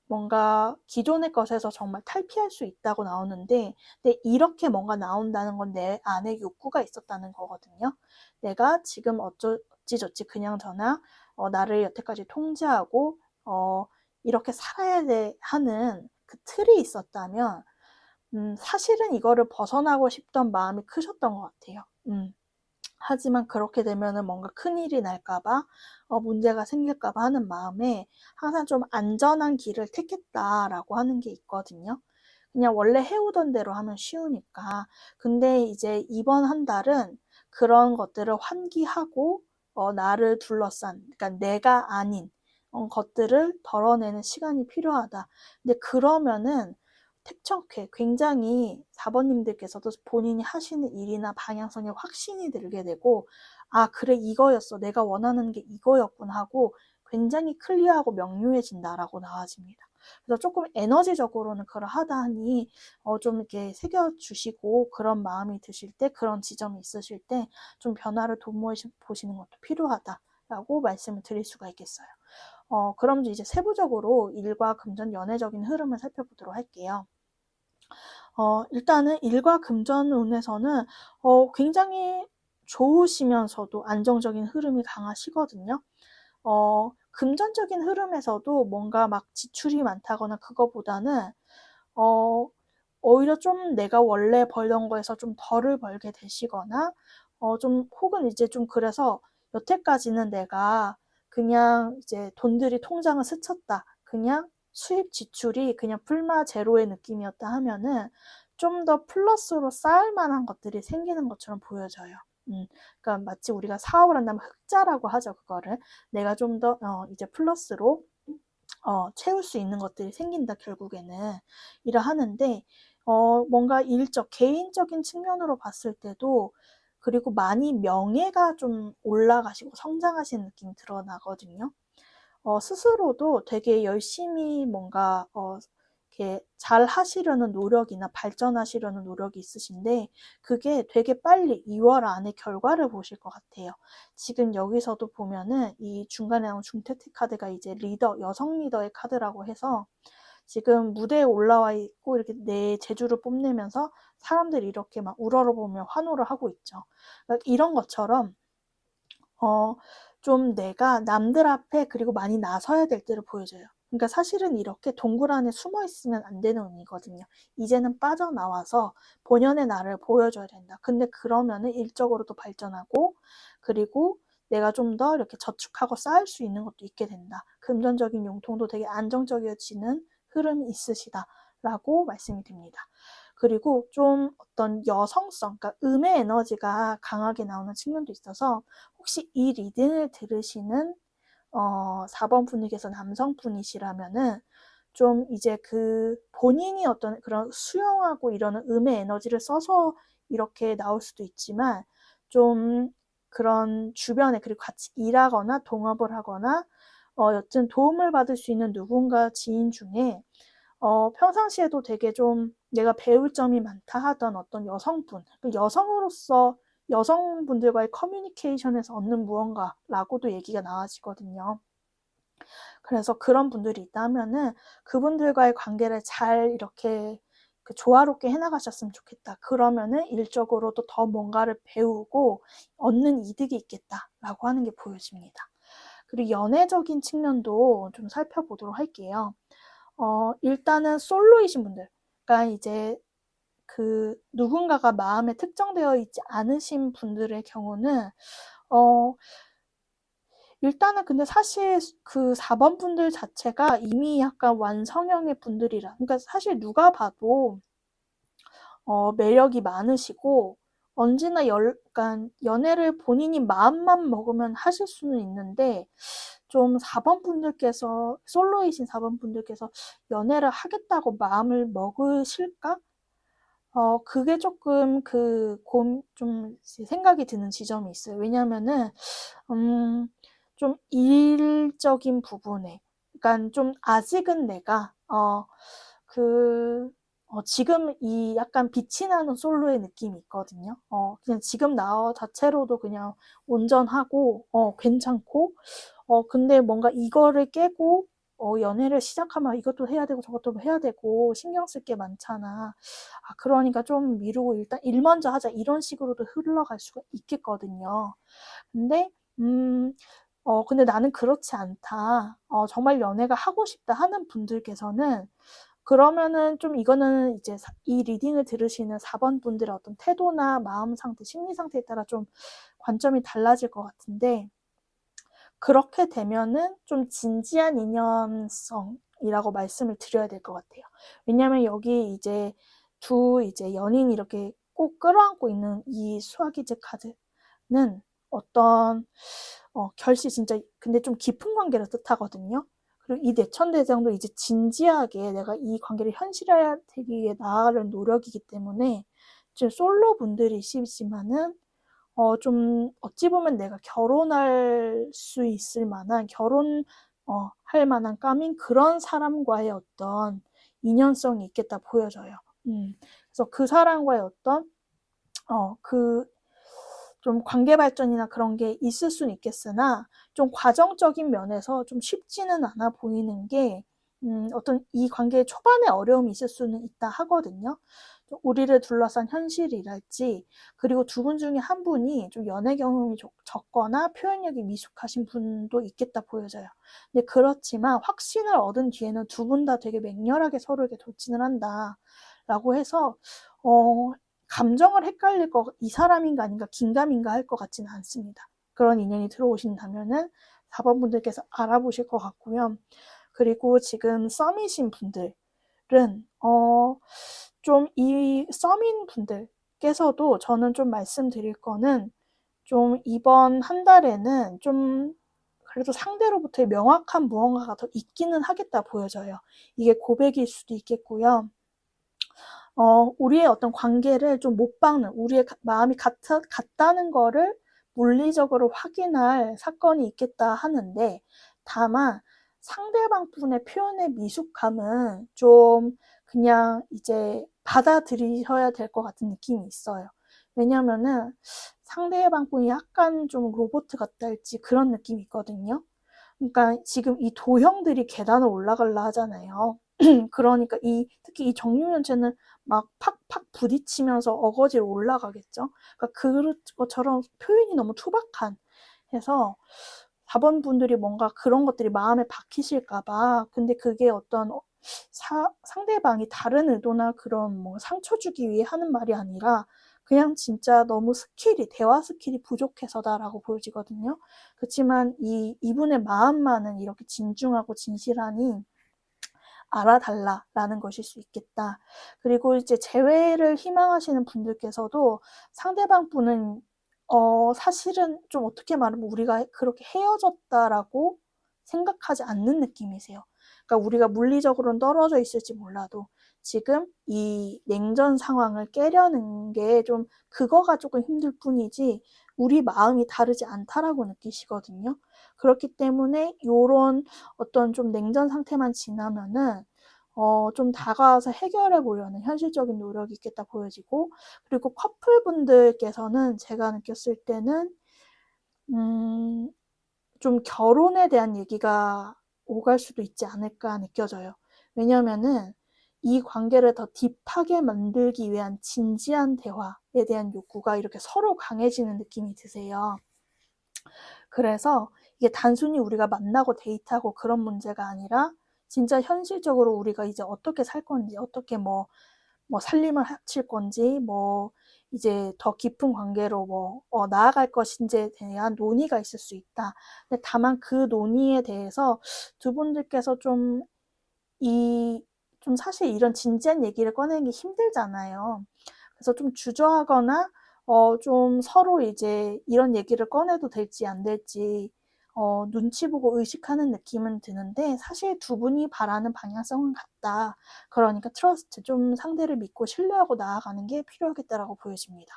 뭔가 기존의 것에서 정말 탈피할 수 있다고 나오는데, 근데 이렇게 뭔가 나온다는 건 내 안에 욕구가 있었다는 거거든요. 내가 지금 어찌저찌 그냥저냥 나를 여태까지 통제하고 이렇게 살아야 하는 그 틀이 있었다면 사실은 이거를 벗어나고 싶던 마음이 크셨던 것 같아요. 하지만 그렇게 되면은 뭔가 큰일이 날까봐, 문제가 생길까봐 하는 마음에 항상 좀 안전한 길을 택했다라고 하는 게 있거든요. 그냥 원래 해오던 대로 하면 쉬우니까. 근데 이제 이번 한 달은 그런 것들을 환기하고, 나를 둘러싼, 그러니까 내가 아닌 것들을 덜어내는 시간이 필요하다. 근데 그러면은 택청쾌 굉장히 4번님들께서도 본인이 하시는 일이나 방향성에 확신이 들게 되고, 아, 그래, 이거였어. 내가 원하는 게 이거였구나 하고 굉장히 클리어하고 명료해진다라고 나와집니다. 그래서 조금 에너지적으로는 그러하다 하니 좀 이렇게 새겨주시고 그런 마음이 드실 때, 그런 지점이 있으실 때 좀 변화를 도모해보시는 것도 필요하다라고 말씀을 드릴 수가 있겠어요. 그럼 이제 세부적으로 일과 금전 연애적인 흐름을 살펴보도록 할게요. 일단은 일과 금전운에서는 굉장히 좋으시면서도 안정적인 흐름이 강하시거든요. 금전적인 흐름에서도 뭔가 막 지출이 많다거나 그거보다는 오히려 좀 내가 원래 벌던 거에서 좀 덜을 벌게 되시거나 좀 혹은 이제 좀 그래서 여태까지는 내가 그냥 이제 돈들이 통장을 스쳤다. 그냥 수입 지출이 그냥 풀마 제로의 느낌이었다 하면은 좀 더 플러스로 쌓을 만한 것들이 생기는 것처럼 보여져요. 그러니까 마치 우리가 사업을 한다면 흑자라고 하죠, 그거를. 내가 좀 더 이제 플러스로 채울 수 있는 것들이 생긴다, 결국에는. 이라 하는데, 뭔가 일적, 개인적인 측면으로 봤을 때도, 그리고 많이 명예가 좀 올라가시고 성장하시는 느낌이 드러나거든요. 스스로도 되게 열심히 뭔가, 이렇게 잘 하시려는 노력이나 발전하시려는 노력이 있으신데, 그게 되게 빨리 2월 안에 결과를 보실 것 같아요. 지금 여기서도 보면은 이 중간에 나온 중태티 카드가 이제 리더, 여성 리더의 카드라고 해서 지금 무대에 올라와 있고 이렇게 내 재주를 뽐내면서 사람들이 이렇게 막 우러러보며 환호를 하고 있죠. 그러니까 이런 것처럼 좀 내가 남들 앞에 그리고 많이 나서야 될 때를 보여줘요. 그러니까 사실은 이렇게 동굴 안에 숨어 있으면 안 되는 의미거든요. 이제는 빠져나와서 본연의 나를 보여줘야 된다. 근데 그러면은 일적으로도 발전하고, 그리고 내가 좀 더 이렇게 저축하고 쌓을 수 있는 것도 있게 된다. 금전적인 용통도 되게 안정적이어지는 흐름이 있으시다라고 말씀이 드립니다. 그리고 좀 어떤 여성성, 그러니까 음의 에너지가 강하게 나오는 측면도 있어서 혹시 이 리딩을 들으시는 4번 분께서 남성분이시라면은 좀 이제 그 본인이 어떤 그런 수용하고 이러는 음의 에너지를 써서 이렇게 나올 수도 있지만, 좀 그런 주변에, 그리고 같이 일하거나 동업을 하거나 여튼 도움을 받을 수 있는 누군가 지인 중에 평상시에도 되게 좀 내가 배울 점이 많다 하던 어떤 여성분, 여성으로서 여성분들과의 커뮤니케이션에서 얻는 무언가라고도 얘기가 나와지거든요. 그래서 그런 분들이 있다면은 그분들과의 관계를 잘 이렇게 조화롭게 해나가셨으면 좋겠다. 그러면은 일적으로도 더 뭔가를 배우고 얻는 이득이 있겠다라고 하는 게 보여집니다. 그리고 연애적인 측면도 좀 살펴보도록 할게요. 일단은 솔로이신 분들, 그러니까 이제 그 누군가가 마음에 특정되어 있지 않으신 분들의 경우는 일단은 근데 사실 그 4번 분들 자체가 이미 약간 완성형의 분들이라, 그러니까 사실 누가 봐도 매력이 많으시고 언제나 그러니까 연애를 본인이 마음만 먹으면 하실 수는 있는데, 좀 4번 분들께서, 솔로이신 4번 분들께서 연애를 하겠다고 마음을 먹으실까? 그게 조금 좀 생각이 드는 지점이 있어요. 왜냐면은, 좀 일적인 부분에, 그러니까 좀 아직은 내가, 지금 이 약간 빛이 나는 솔로의 느낌이 있거든요. 그냥 지금 나 자체로도 그냥 온전하고, 괜찮고, 근데 뭔가 이거를 깨고, 연애를 시작하면 이것도 해야 되고 저것도 해야 되고 신경 쓸 게 많잖아. 그러니까 좀 미루고 일단 일 먼저 하자, 이런 식으로도 흘러갈 수가 있겠거든요. 근데, 근데 나는 그렇지 않다. 정말 연애가 하고 싶다 하는 분들께서는, 그러면은 좀 이거는 이제 이 리딩을 들으시는 4번 분들의 어떤 태도나 마음 상태, 심리 상태에 따라 좀 관점이 달라질 것 같은데, 그렇게 되면은 좀 진지한 인연성이라고 말씀을 드려야 될 것 같아요. 왜냐면 여기 이제 이제 연인이 이렇게 꼭 끌어안고 있는 이 수화기제 카드는 어떤 결실, 진짜 근데 좀 깊은 관계를 뜻하거든요. 그리고 이 내천대장도 이제 진지하게 내가 이 관계를 현실화되기 위해 나아가는 노력이기 때문에, 지금 솔로 분들이시지만은 좀 어찌 보면 내가 결혼할 수 있을 만한, 할 만한 까민 그런 사람과의 어떤 인연성이 있겠다 보여져요. 그래서 그 사람과의 어떤 좀 관계 발전이나 그런 게 있을 수는 있겠으나, 좀 과정적인 면에서 좀 쉽지는 않아 보이는 게, 어떤 이 관계의 초반에 어려움이 있을 수는 있다 하거든요. 우리를 둘러싼 현실이랄지, 그리고 두 분 중에 한 분이 좀 연애 경험이 적거나 표현력이 미숙하신 분도 있겠다 보여져요. 근데 그렇지만 확신을 얻은 뒤에는 두 분 다 되게 맹렬하게 서로에게 돌진을 한다 라고 해서, 감정을 헷갈릴 이 사람인가 아닌가, 긴가민가 할 것 같지는 않습니다. 그런 인연이 들어오신다면은 4번 분들께서 알아보실 것 같고요. 그리고 지금 썸이신 분들은 좀 이 썸인 분들께서도 저는 좀 말씀드릴 거는, 좀 이번 한 달에는 좀 그래도 상대로부터의 명확한 무언가가 더 있기는 하겠다 보여져요. 이게 고백일 수도 있겠고요. 우리의 어떤 관계를 좀 못 박는, 우리의 마음이 같다는 거를 물리적으로 확인할 사건이 있겠다 하는데, 다만 상대방 분의 표현의 미숙함은 좀 그냥 이제 받아들이셔야 될 것 같은 느낌이 있어요. 왜냐면은 상대방 분이 약간 좀 로봇 같다 할지 그런 느낌이 있거든요. 그러니까 지금 이 도형들이 계단을 올라가려 하잖아요. 그러니까 특히 이 정육면체는 막 팍팍 부딪히면서 어거지로 올라가겠죠. 그러니까 그런 것처럼 표현이 너무 투박한, 해서 4번 분들이 뭔가 그런 것들이 마음에 박히실까봐, 근데 그게 어떤 상대방이 다른 의도나 그런 뭐 상처 주기 위해 하는 말이 아니라 그냥 진짜 너무 대화 스킬이 부족해서다라고 보여지거든요. 그렇지만 이분의 마음만은 이렇게 진중하고 진실하니 알아달라라는 것일 수 있겠다. 그리고 이제 재회를 희망하시는 분들께서도 상대방 분은 사실은 좀 어떻게 말하면 우리가 그렇게 헤어졌다라고 생각하지 않는 느낌이세요. 그러니까 우리가 물리적으로는 떨어져 있을지 몰라도 지금 이 냉전 상황을 깨려는 게 좀 그거가 조금 힘들 뿐이지 우리 마음이 다르지 않다라고 느끼시거든요. 그렇기 때문에 요런 어떤 좀 냉전 상태만 지나면은 좀 다가와서 해결해 보려는 현실적인 노력이 있겠다 보여지고, 그리고 커플분들께서는 제가 느꼈을 때는 좀 결혼에 대한 얘기가 오갈 수도 있지 않을까 느껴져요. 왜냐면은 이 관계를 더 딥하게 만들기 위한 진지한 대화에 대한 욕구가 이렇게 서로 강해지는 느낌이 드세요. 그래서 이게 단순히 우리가 만나고 데이트하고 그런 문제가 아니라 진짜 현실적으로 우리가 이제 어떻게 살 건지, 어떻게 뭐 살림을 합칠 건지, 뭐 이제 더 깊은 관계로 나아갈 것인지에 대한 논의가 있을 수 있다. 근데 다만 그 논의에 대해서 두 분들께서 좀 사실 이런 진지한 얘기를 꺼내는 게 힘들잖아요. 그래서 좀 주저하거나 좀 서로 이제 이런 얘기를 꺼내도 될지 안 될지 눈치 보고 의식하는 느낌은 드는데, 사실 두 분이 바라는 방향성은 같다. 그러니까 트러스트, 좀 상대를 믿고 신뢰하고 나아가는 게 필요하겠다라고 보여집니다.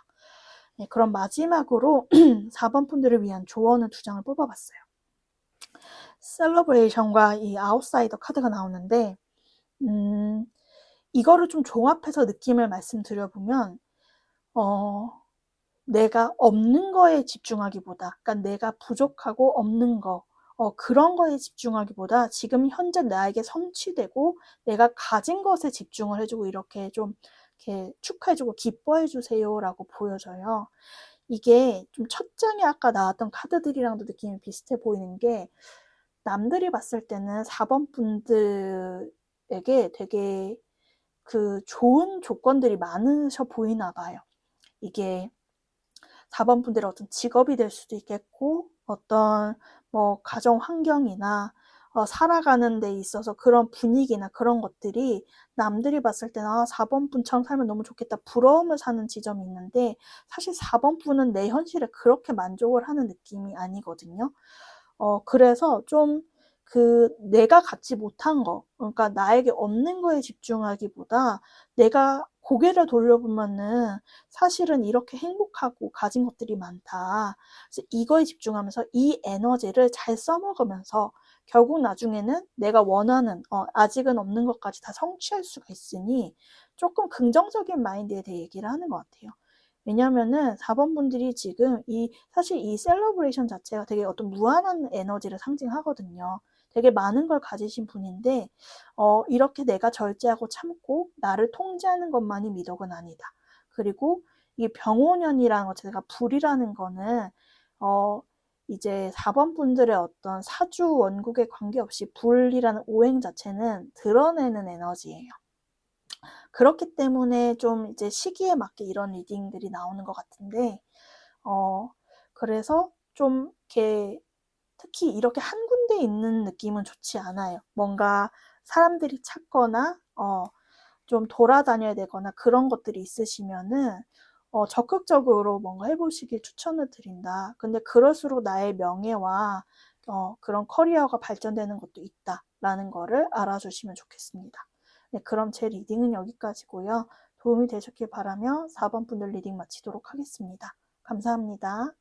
네, 그럼 마지막으로 4번 분들을 위한 조언을 2장을 뽑아봤어요. 셀러브레이션과 이 아웃사이더 카드가 나오는데, 이거를 좀 종합해서 느낌을 말씀드려보면, 내가 없는 거에 집중하기보다, 그러니까 내가 부족하고 없는 거, 그런 거에 집중하기보다 지금 현재 나에게 성취되고 내가 가진 것에 집중을 해주고 이렇게 좀 이렇게 축하해주고 기뻐해주세요라고 보여져요. 이게 좀 첫 장에 아까 나왔던 카드들이랑도 느낌이 비슷해 보이는 게, 남들이 봤을 때는 4번 분들에게 되게 그 좋은 조건들이 많으셔 보이나 봐요. 이게 4번 분들의 어떤 직업이 될 수도 있겠고, 어떤 뭐 가정 환경이나 살아가는 데 있어서 그런 분위기나 그런 것들이 남들이 봤을 때는 4번 분처럼 살면 너무 좋겠다, 부러움을 사는 지점이 있는데, 사실 4번 분은 내 현실에 그렇게 만족을 하는 느낌이 아니거든요. 그래서 좀 내가 갖지 못한 거, 그러니까 나에게 없는 거에 집중하기보다 내가 고개를 돌려보면은 사실은 이렇게 행복하고 가진 것들이 많다. 그래서 이거에 집중하면서 이 에너지를 잘 써먹으면서 결국 나중에는 내가 원하는, 아직은 없는 것까지 다 성취할 수가 있으니 조금 긍정적인 마인드에 대해 얘기를 하는 것 같아요. 왜냐면은 4번 분들이 지금 사실 이 셀러브레이션 자체가 되게 어떤 무한한 에너지를 상징하거든요. 되게 많은 걸 가지신 분인데, 이렇게 내가 절제하고 참고 나를 통제하는 것만이 미덕은 아니다. 그리고 이 병오년이라는 것 자체가, 불이라는 거는 이제 4번 분들의 어떤 사주 원국에 관계없이 불이라는 오행 자체는 드러내는 에너지예요. 그렇기 때문에 좀 이제 시기에 맞게 이런 리딩들이 나오는 것 같은데, 그래서 좀 이렇게 특히 이렇게 한 군데 있는 느낌은 좋지 않아요. 뭔가 사람들이 찾거나 좀 돌아다녀야 되거나 그런 것들이 있으시면은 적극적으로 뭔가 해보시길 추천을 드린다. 근데 그럴수록 나의 명예와 그런 커리어가 발전되는 것도 있다라는 거를 알아주시면 좋겠습니다. 네, 그럼 제 리딩은 여기까지고요. 도움이 되셨길 바라며 4번 분들 리딩 마치도록 하겠습니다. 감사합니다.